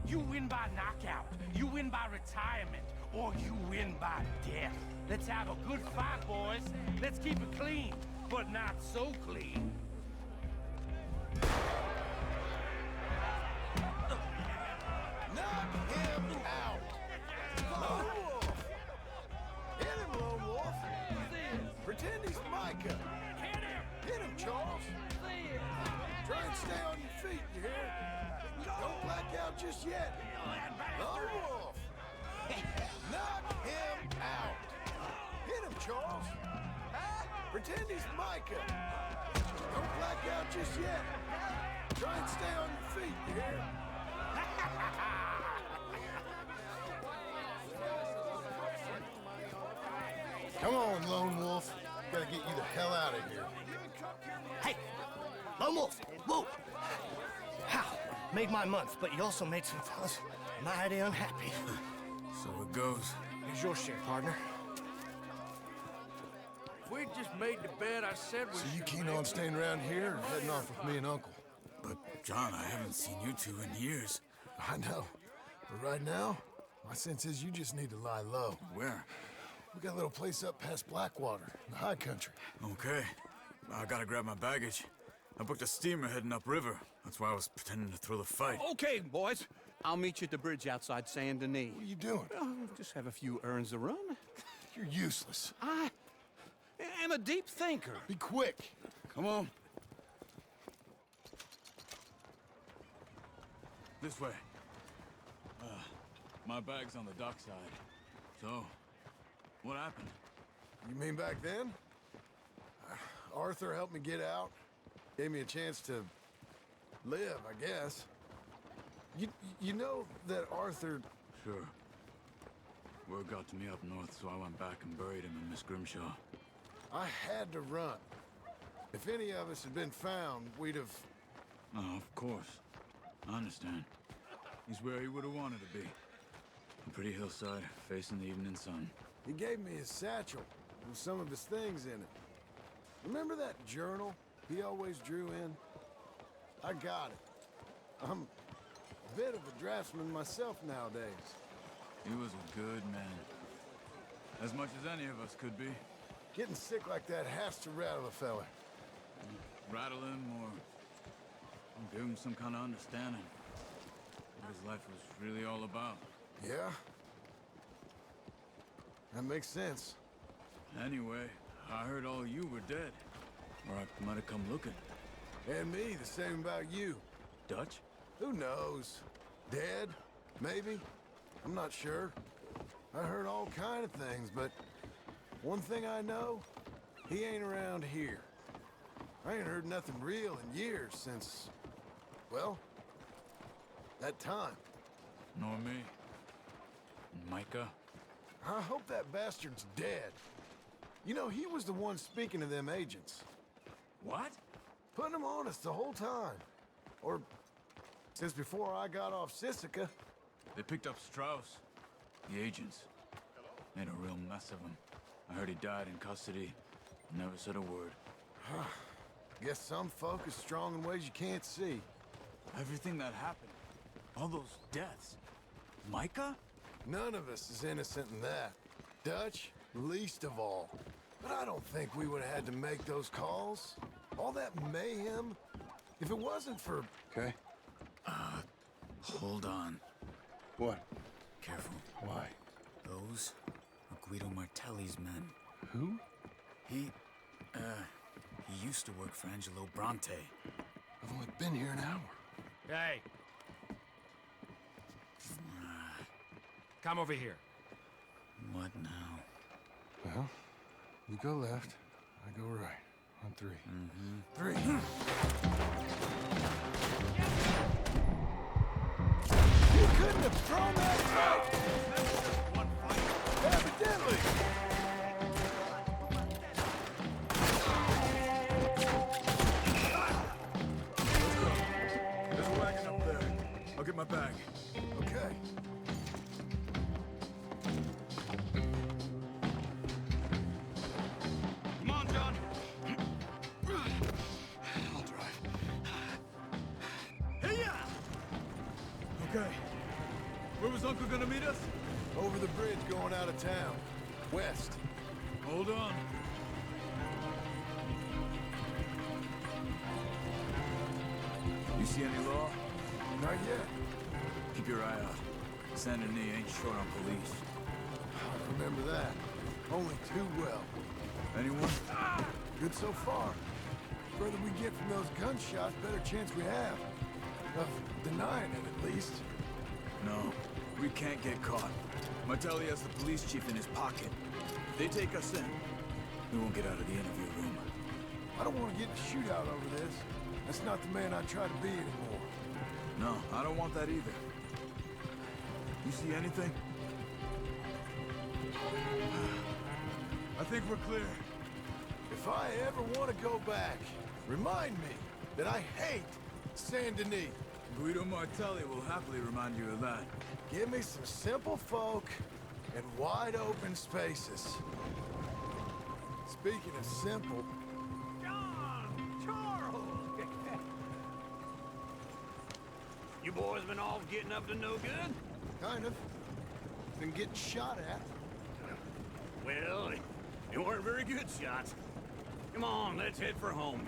You win by knockout, you win by retirement, or you win by death. Let's have a good fight, boys. Let's keep it clean, but not so clean. Knock him out! Lone Wolf! Hit him, Lone Wolf! Pretend he's Micah! Hit him, Charles! Try and stay on your feet, you hear? Don't black out just yet! Lone Wolf! Knock him out! Hit him, Charles! Pretend he's Micah! Don't black out just yet! Try and stay on your feet, you hear? Come on, Lone Wolf. Gotta get you the hell out of here. Hey! Lone Wolf! Whoa! How? Made my month, but you also made some fellas mighty unhappy. So it goes. Here's your share, partner. We just made the bet I said we So you keen on staying around here or heading off with me and Uncle? But, John, I haven't seen you two in years. I know. But right now, my sense is you just need to lie low. Where? We got a little place up past Blackwater, in the high country. Okay. I gotta grab my baggage. I booked a steamer heading upriver. That's why I was pretending to throw the fight. Okay, boys. I'll meet you at the bridge outside Saint Denis. What are you doing? Just have a few errands to run. You're useless. I am a deep thinker. Be quick. Come on. This way. My bag's on the dockside. So, what happened? You mean back then? Arthur helped me get out. Gave me a chance to live, I guess. You know that Arthur... Sure. Word got to me up north, so I went back and buried him in Miss Grimshaw. I had to run. If any of us had been found, we'd have... Oh, of course. I understand. He's where he would have wanted to be. A pretty hillside, facing the evening sun. He gave me his satchel with some of his things in it. Remember that journal he always drew in? I got it. I'm a bit of a draftsman myself nowadays. He was a good man. As much as any of us could be. Getting sick like that has to rattle a fella. Rattle him or give him some kind of understanding. What his life was really all about. Yeah? That makes sense. Anyway, I heard all you were dead. Or I might have come looking. And me, the same about you. Dutch? Who knows? Dead? Maybe? I'm not sure. I heard all kind of things, but one thing I know, he ain't around here. I ain't heard nothing real in years since, well, that time. Nor me. Micah? I hope that bastard's dead. You know, he was the one speaking to them agents. What? Putting them on us the whole time. Or since before I got off Sisika. They picked up Strauss. The agents. Made a real mess of him. I heard he died in custody. Never said a word. Guess some folk is strong in ways you can't see. Everything that happened. All those deaths. Micah? None of us is innocent in that. Dutch, least of all. But I don't think we would have had to make those calls. All that mayhem. If it wasn't for... Okay. Hold on. What? Careful. Why? Those are Guido Martelli's men. Who? He used to work for Angelo Bronte. I've only been here an hour. Hey. Come over here. What now? Well, you go left, I go right. On three. Three. You couldn't have thrown that fight! One fight. Evidently! There's a wagon up there. I'll get my bag. Okay. Come on, John. I'll drive. Hey-ya! Okay. Where was Uncle gonna meet us? Over the bridge going out of town. West. Hold on. You see any law? Not yet. Keep your eye out. Saint Denis ain't short on police. I remember that. Only too well. Anyone? Good so far. Further we get from those gunshots, better chance we have. Of denying it, at least. No, we can't get caught. Martelli has the police chief in his pocket. If they take us in, we won't get out of the interview room. I don't want to get in a shootout over this. That's not the man I try to be anymore. No, I don't want that either. You see anything? I think we're clear. If I ever want to go back, remind me that I hate Saint Denis. Guido Martelli will happily remind you of that. Give me some simple folk and wide open spaces. Speaking of simple... John! Charles! You boys been all getting up to no good? Kind of. Been getting shot at. Well, they weren't very good shots. Come on, let's head for home.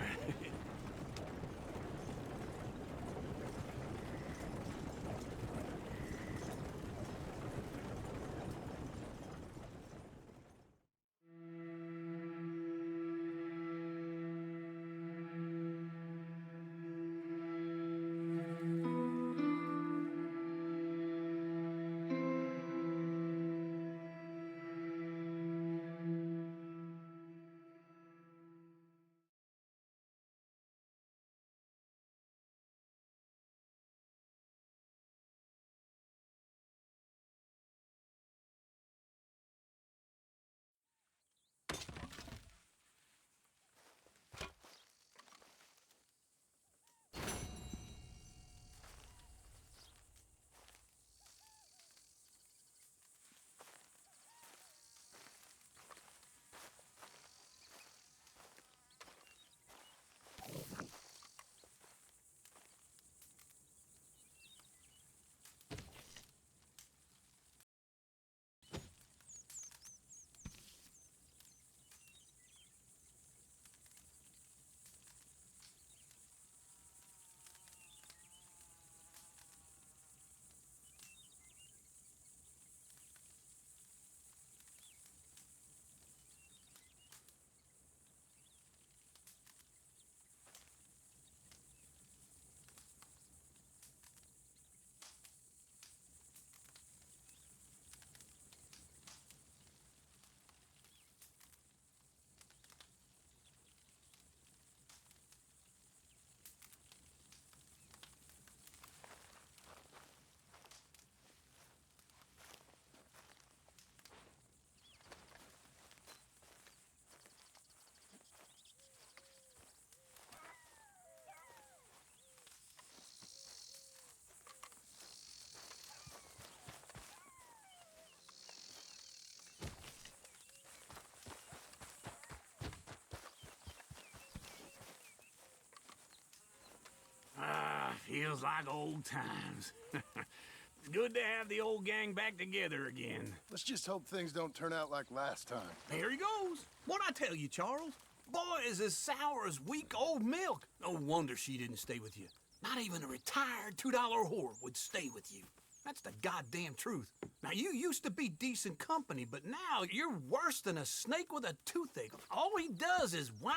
Feels like old times. It's good to have the old gang back together again. Let's just hope things don't turn out like last time. There he goes. What'd I tell you, Charles? Boy is as sour as weak old milk. No wonder she didn't stay with you. Not even a retired $2 whore would stay with you. That's the goddamn truth. Now, you used to be decent company, but now you're worse than a snake with a toothache. All he does is whine,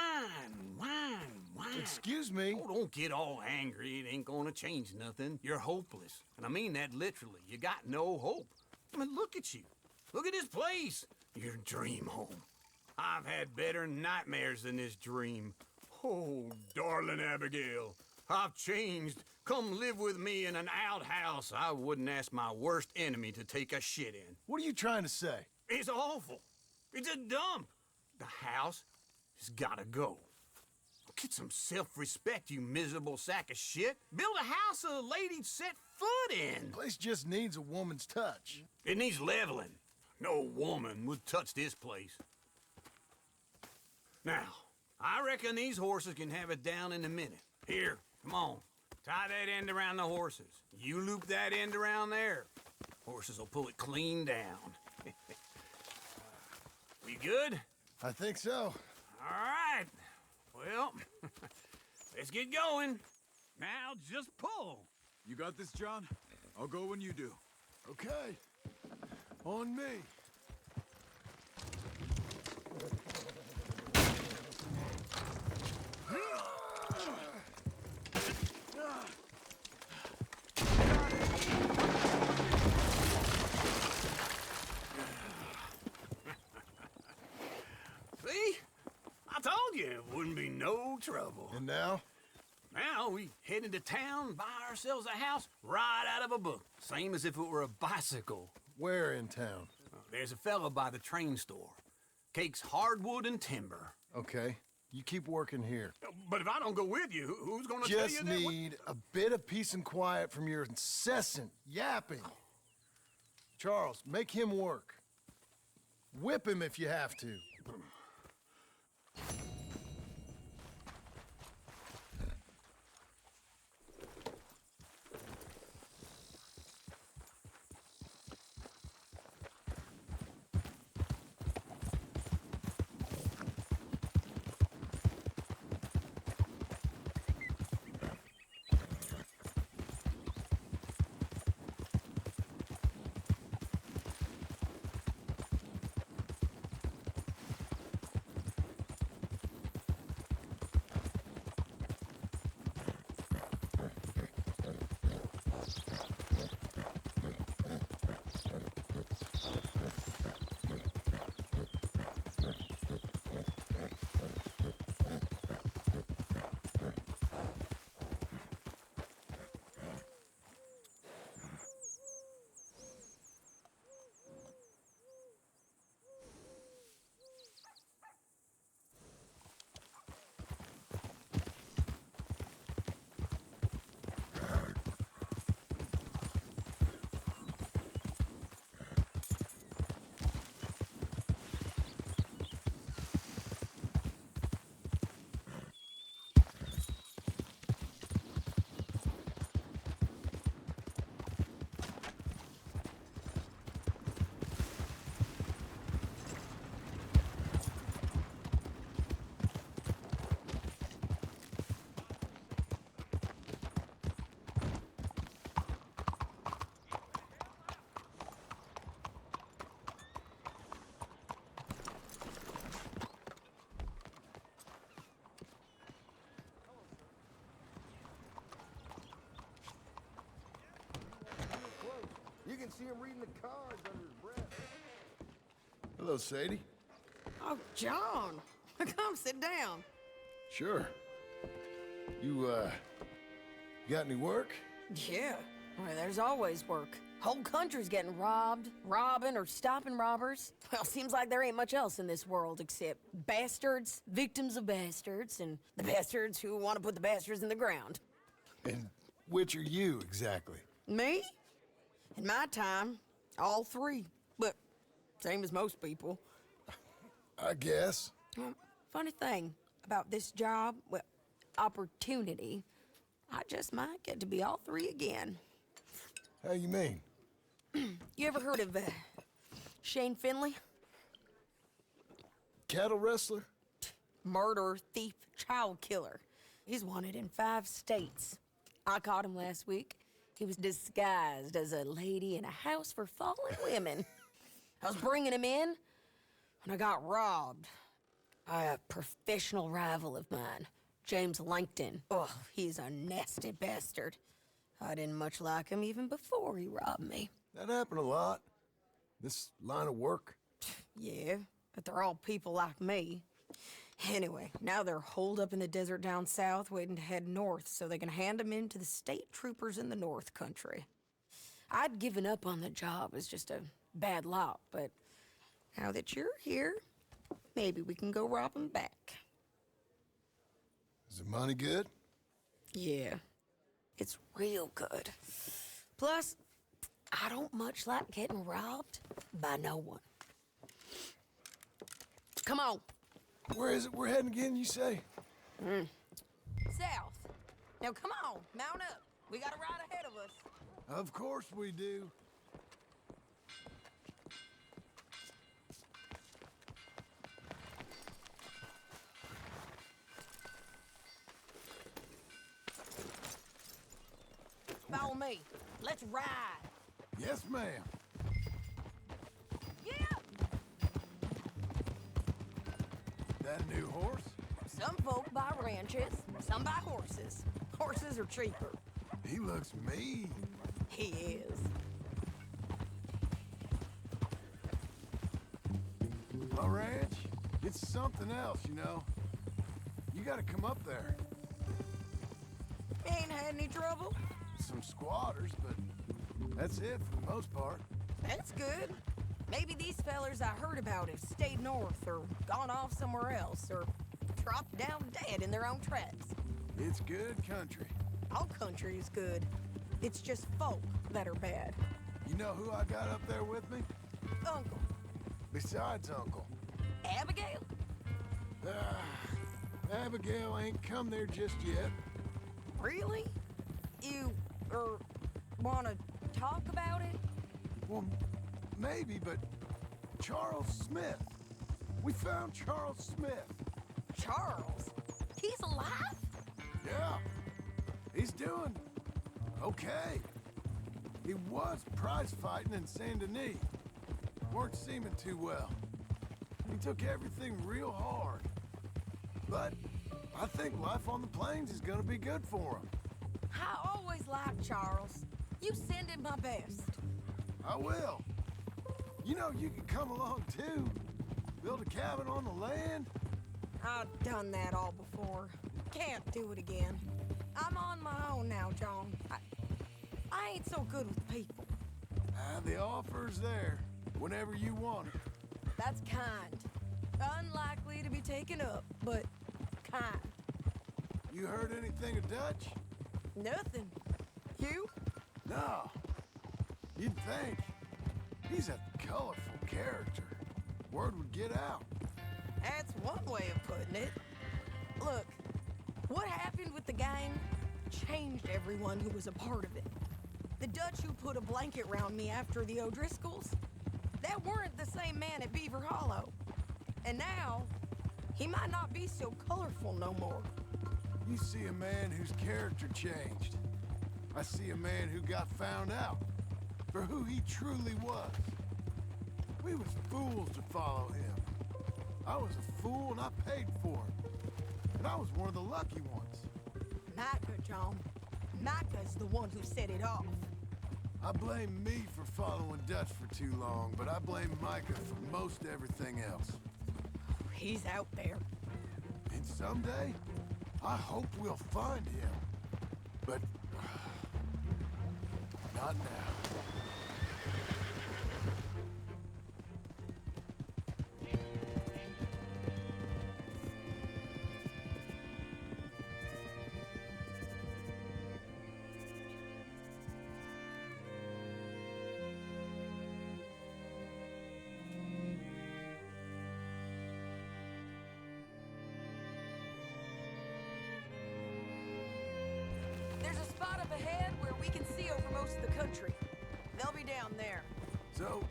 whine, whine. Excuse me? Oh, don't get all angry. It ain't gonna change nothing. You're hopeless. And I mean that literally. You got no hope. I mean, look at you. Look at this place. Your dream home. I've had better nightmares than this dream. Oh, darling Abigail, I've changed. Come live with me in an outhouse I wouldn't ask my worst enemy to take a shit in. What are you trying to say? It's awful. It's a dump. The house has gotta go. Get some self-respect, you miserable sack of shit. Build a house a lady'd set foot in. The place just needs a woman's touch. It needs leveling. No woman would touch this place. Now, I reckon these horses can have it down in a minute. Here, come on. Tie that end around the horses. You loop that end around there. Horses will pull it clean down. We good? I think so. All right. Well, let's get going. Now just pull. You got this, John? I'll go when you do. Okay. On me. See? I told you it wouldn't be no trouble. And now? Now we head into town, buy ourselves a house right out of a book. Same as if it were a bicycle. Where in town? There's a fellow by the train store. Cakes hardwood and timber. Okay. You keep working here. But if I don't go with you, who's gonna tell you Just that? need a bit of peace and quiet from your incessant yapping. Charles, make him work. Whip him if you have to. You can see him reading the cards under his breath. Hello, Sadie. Oh, John. Come sit down. Sure. You got any work? Yeah. Well, there's always work. Whole country's getting robbed, robbing, or stopping robbers. Well, seems like there ain't much else in this world except bastards, victims of bastards, and the bastards who want to put the bastards in the ground. And which are you, exactly? Me? In my time, all three. But same as most people. I guess. Funny thing about this job, well, opportunity, I just might get to be all three again. How you mean? You ever heard of Shane Finley? Cattle wrestler? Murderer, thief, child killer. He's wanted in 5 states. I caught him last week. He was disguised as a lady in a house for fallen women. I was bringing him in when I got robbed by a professional rival of mine, James Langton. Oh, he's a nasty bastard. I didn't much like him even before he robbed me. That happened a lot. This line of work. Yeah, but they're all people like me. Anyway, now they're holed up in the desert down south waiting to head north so they can hand them in to the state troopers in the north country. I'd given up on the job as just a bad lot, but now that you're here, maybe we can go rob them back. Is the money good? Yeah, it's real good. Plus, I don't much like getting robbed by no one. Come on. Where is it we're heading again, you say? South. Now come on, mount up. We got a ride ahead of us. Of course we do. Follow me. Let's ride. Yes, ma'am. Yeah. That a new horse? Some folk buy ranches, some buy horses. Horses are cheaper. He looks mean. He is. My ranch, it's something else, you know. You gotta come up there. Ain't had any trouble? Some squatters, but that's it for the most part. That's good. Maybe these fellers I heard about have stayed north or gone off somewhere else or dropped down dead in their own tracks. It's good country. All country is good. It's just folk that are bad. You know who I got up there with me? Uncle. Besides Uncle. Abigail? Abigail ain't come there just yet. Really? You, wanna talk about it? Well, maybe, but Charles Smith. We found Charles Smith. Charles? He's alive? Yeah. He's doing okay. He was prize fighting in Saint Denis. Weren't seeming too well. He took everything real hard. But I think life on the plains is gonna be good for him. I always liked Charles. You send him my best. I will. You know, you can come along too. Build a cabin on the land. I've done that all before. Can't do it again. I'm on my own now, John. I ain't so good with people. The offer's there whenever you want it. That's kind. Unlikely to be taken up, but kind. You heard anything of Dutch? Nothing. You? No. You'd think. He's a colorful character. Word would get out. That's one way of putting it. Look, what happened with the gang changed everyone who was a part of it. The Dutch who put a blanket round me after the O'Driscolls, that weren't the same man at Beaver Hollow. And now, he might not be so colorful no more. You see a man whose character changed. I see a man who got found out for who he truly was. We was fools to follow him. I was a fool and I paid for it. And I was one of the lucky ones. Micah, John. Micah's the one who set it off. I blame me for following Dutch for too long, but I blame Micah for most everything else. He's out there. And someday, I hope we'll find him. But not now. There's a spot up ahead where we can see over most of the country. They'll be down there. So,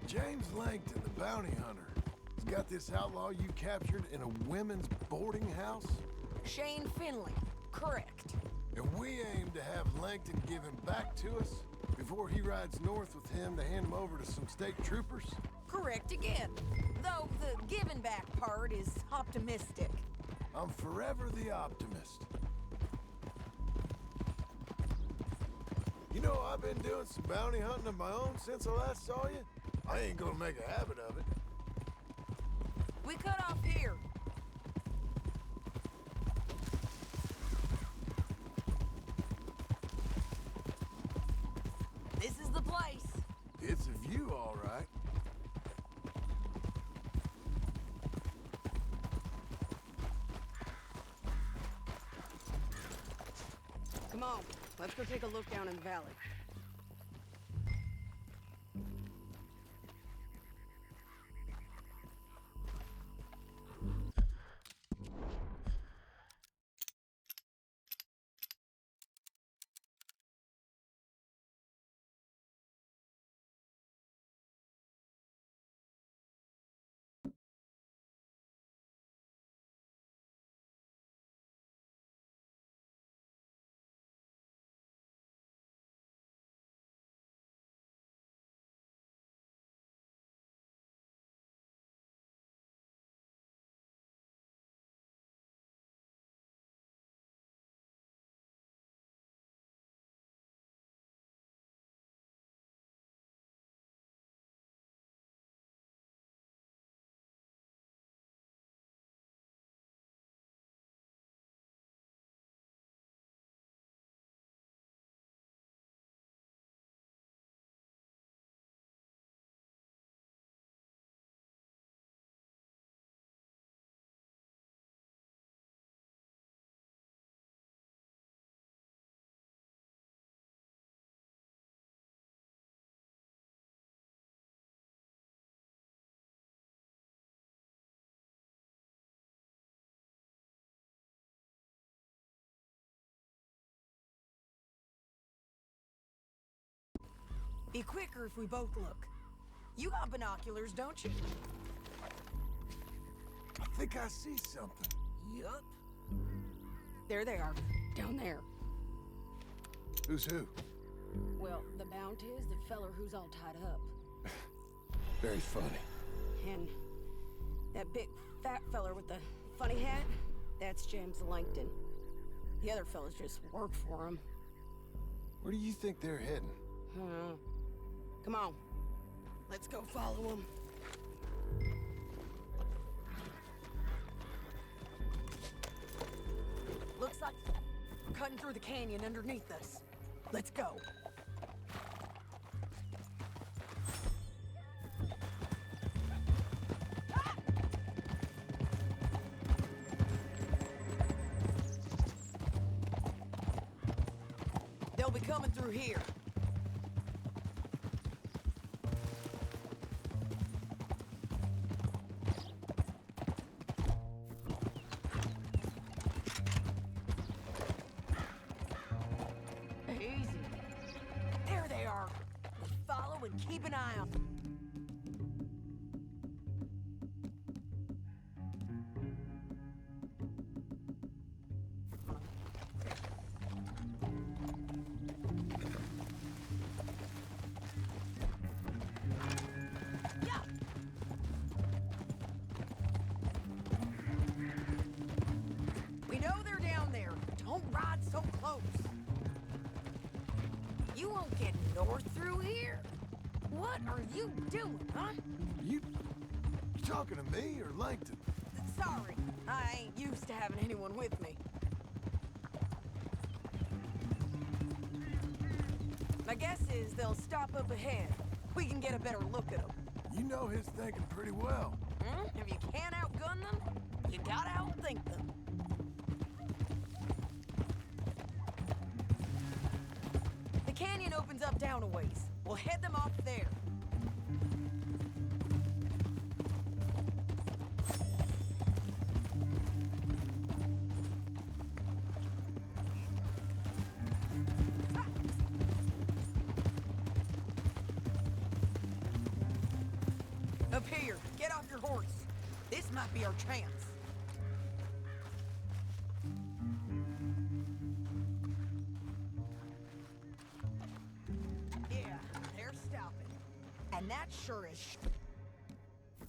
James Langton, the bounty hunter, has got this outlaw you captured in a women's boarding house? Shane Finley, correct. And we aim to have Langton give him back to us before he rides north with him to hand him over to some state troopers? Correct again. Though the giving back part is optimistic. I'm forever the optimist. You know, I've been doing some bounty hunting of my own since I last saw you. I ain't gonna make a habit of it. We cut off here. This is the place. It's a view, all right. Come on, let's go take a look down in the valley. Be quicker if we both look. You got binoculars, don't you? I think I see something. Yup. There they are, down there. Who's who? Well, the bounty is the feller who's all tied up. Very funny. And that big fat feller with the funny hat, that's James Langton. The other fellas just work for him. Where do you think they're heading? Come on. Let's go follow them. Looks like we're cutting through the canyon underneath us. Let's go. They'll be coming through here. Easy. There they are. Follow and keep an eye on them. We know they're down there. Don't ride so close. You won't get north through here. What are you doing, huh? You talking to me or Langton? Sorry, I ain't used to having anyone with me. My guess is they'll stop up ahead. We can get a better look at them. You know his thinking pretty well. If you can't outgun them, you gotta outthink them. The canyon opens up down a ways. We'll head them off there. be our chance. Yeah, they're stopping. And that sure is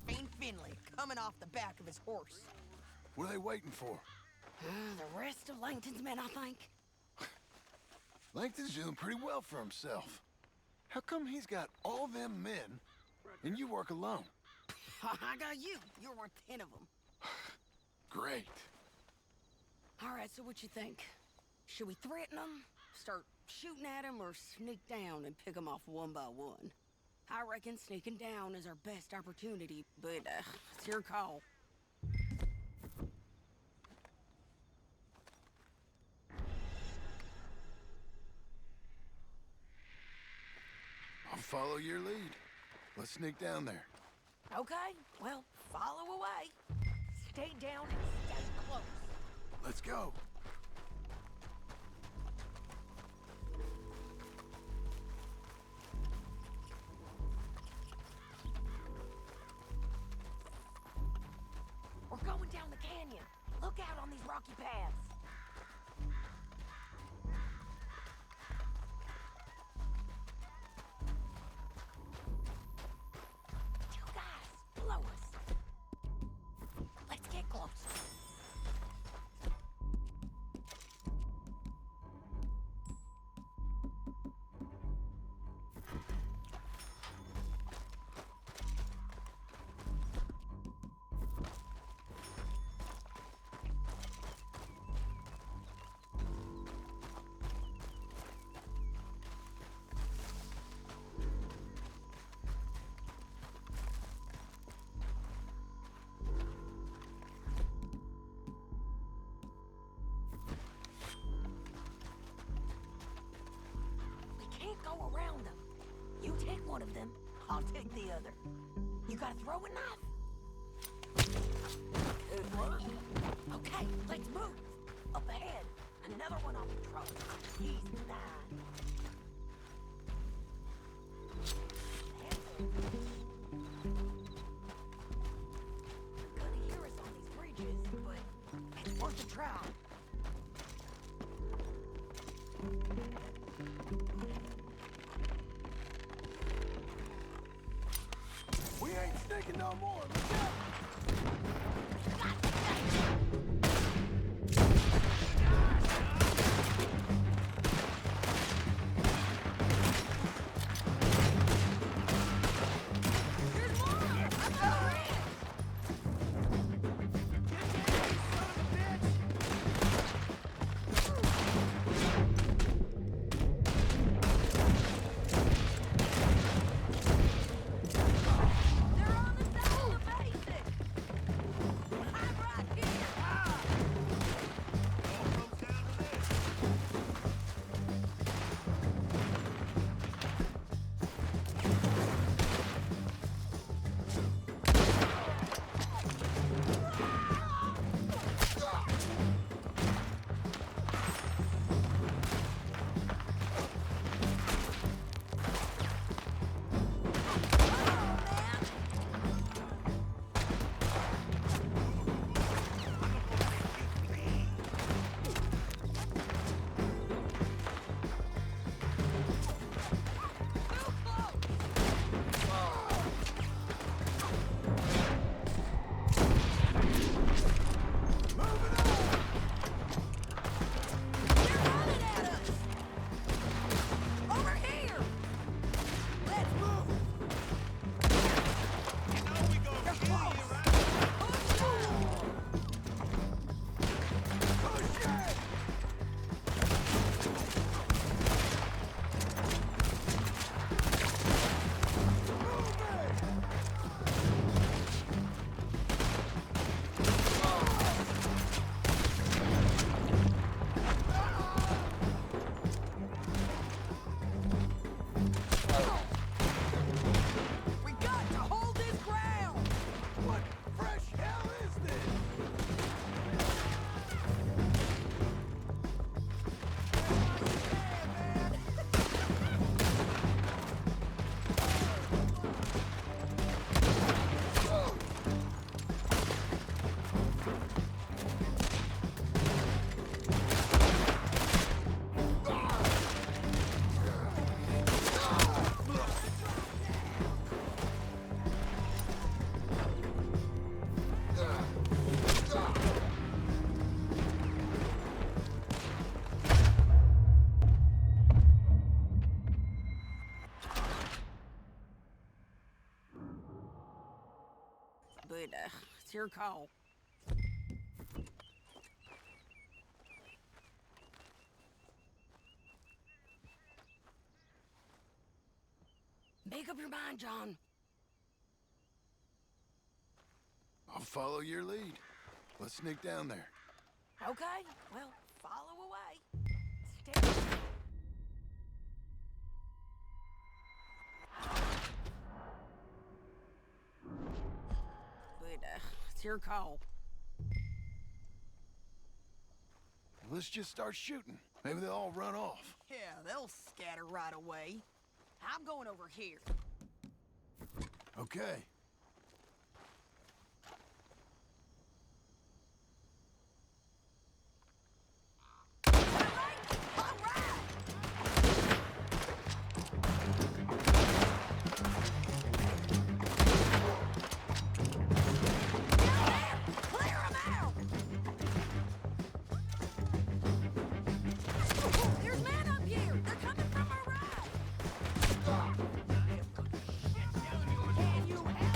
Shane Finley coming off the back of his horse. What are they waiting for? The rest of Langton's men, I think. Langton's doing pretty well for himself. How come he's got all them men, and you work alone? I got you. You're worth 10 of them. Great. All right, so what you think? Should we threaten them, start shooting at them, or sneak down and pick them off one by one? I reckon sneaking down is our best opportunity, but it's your call. I'll follow your lead. Let's sneak down there. Okay, well, follow away. Stay down and stay close. Let's go. We're going down the canyon. Look out on these rocky paths. You guys, blow us. Let's get close. Go around them. You take one of them, I'll take the other. You got a throwing knife? Good work. Okay, let's move. Up ahead, another one on patrol. He's 9. They're gonna hear us on these bridges, but it's worth a try. We ain't sneaking no more. Look out! They're on the side of the base! But, it's your call. Make up your mind, John. I'll follow your lead. Let's sneak down there. Okay, well, follow away. Stay. But, it's your call. Let's just start shooting. Maybe they'll all run off. Yeah, they'll scatter right away. I'm going over here. Okay. There's men up here! They're coming from our right! Can you help?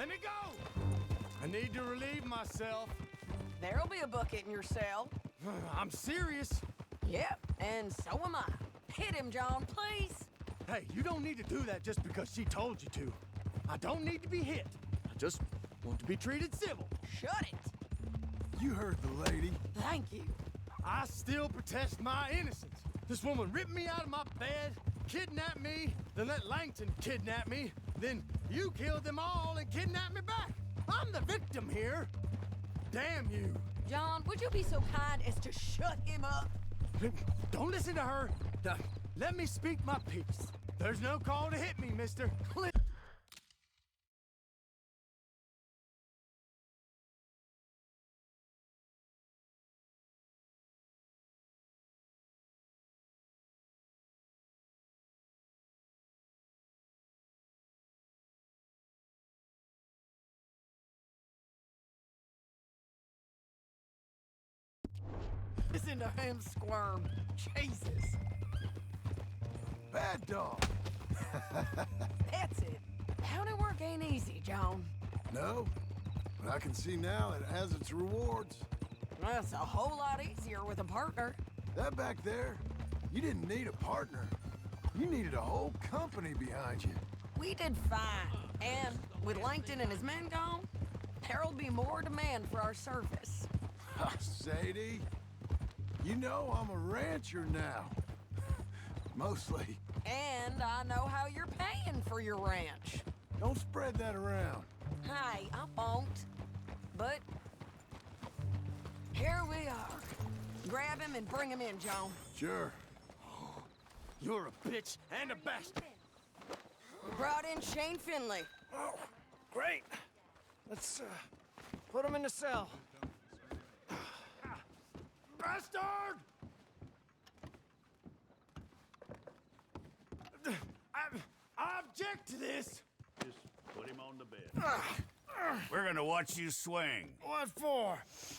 Let me go! I need to relieve myself. There'll be a bucket in your cell. I'm serious. Yep, and so am I. Hit him, John, please. Hey, you don't need to do that just because she told you to. I don't need to be hit. I just want to be treated civil. Shut it. You heard the lady. Thank you. I still protest my innocence. This woman ripped me out of my bed, kidnapped me, then let Langton kidnap me, then you killed them all and kidnapped me back. I'm the victim here. Damn you. John, would you be so kind as to shut him up? Don't listen to her. Let me speak my piece. There's no call to hit me, mister. Listen to him squirm. Jesus. Bad dog. That's it. County work ain't easy, John. No, but I can see now it has its rewards. Well, it's a whole lot easier with a partner. That back there, you didn't need a partner. You needed a whole company behind you. We did fine. And with Langton and his men gone, there'll be more demand for our service. Sadie, you know I'm a rancher now. Mostly. And I know how you're paying for your ranch. Don't spread that around. Hey, I won't. But here we are. Grab him and bring him in, John. Sure. You're a bitch and a bastard. We brought in Shane Finley. Oh, great. Let's put him in the cell. Bastard! I object to this. Just put him on the bed. We're gonna watch you swing. What for?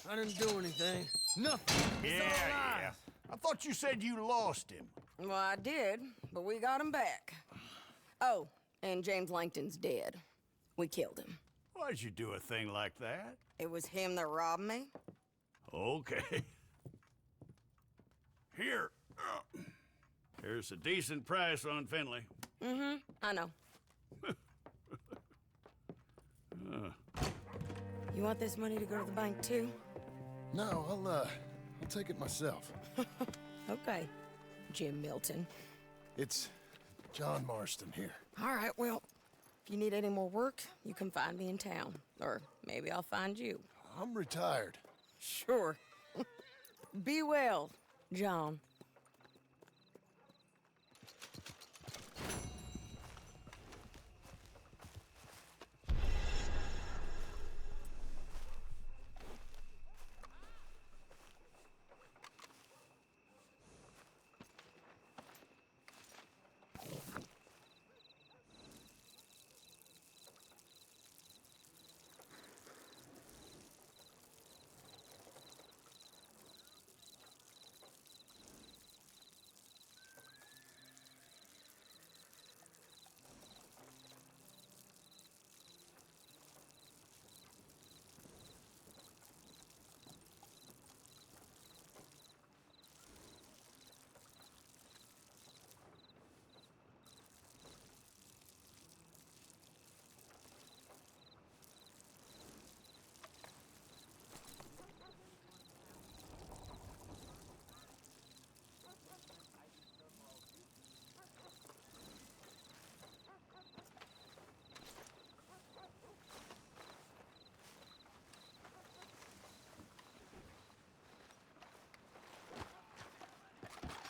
I didn't do anything. Nothing. It's all Yeah. I thought you said you lost him. Well, I did, but we got him back. Oh, and James Langton's dead. We killed him. Why'd you do a thing like that? It was him that robbed me. Okay. Here. Here's a decent price on Finley. Mm-hmm, I know. You want this money to go to the bank, too? No, I'll take it myself. Okay, Jim Milton. It's John Marston here. All right, well, if you need any more work, you can find me in town. Or maybe I'll find you. I'm retired. Sure. Be well, John.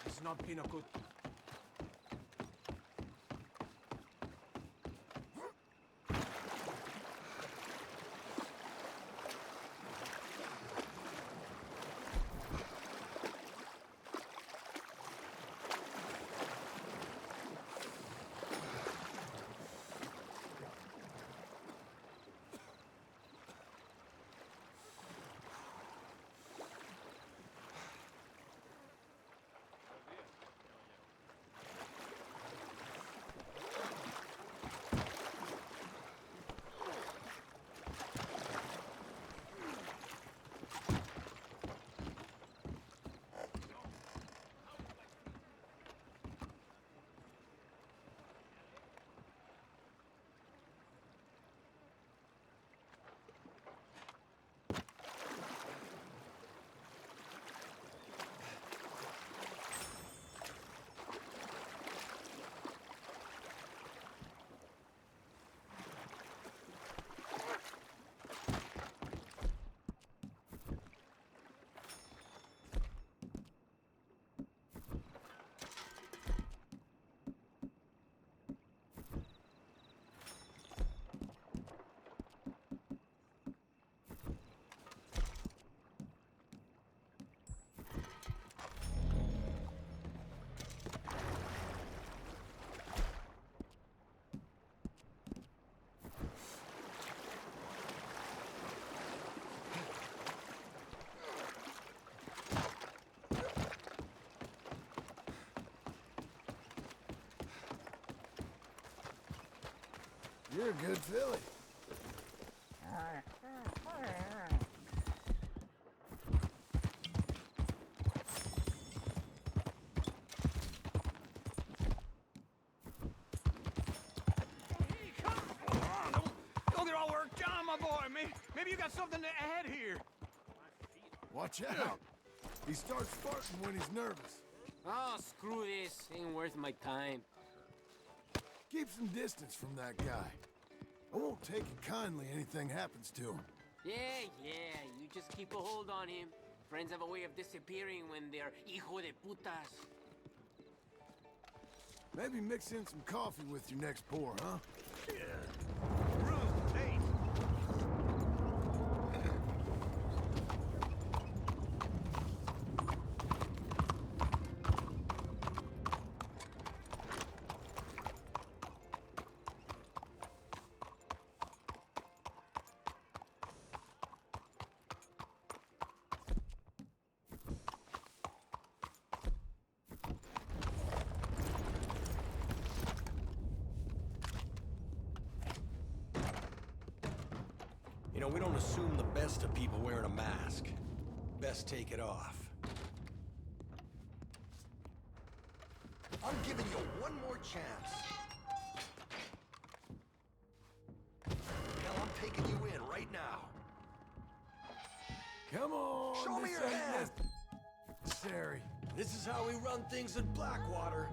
It's not pinnacle. You're a good filly. Don't get all worked on, my boy. Maybe you got something to add here. Watch out. He starts farting when he's nervous. Oh, screw this. Ain't worth my time. Keep some distance from that guy. I won't take it kindly anything happens to him. Yeah, you just keep a hold on him. Friends have a way of disappearing when they're hijo de putas. Maybe mix in some coffee with your next pour, huh? You know, we don't assume the best of people wearing a mask. Best take it off. I'm giving you one more chance. Hell, I'm taking you in right now. Come on. Show me this your ain't hand. necessary. This is how we run things in Blackwater.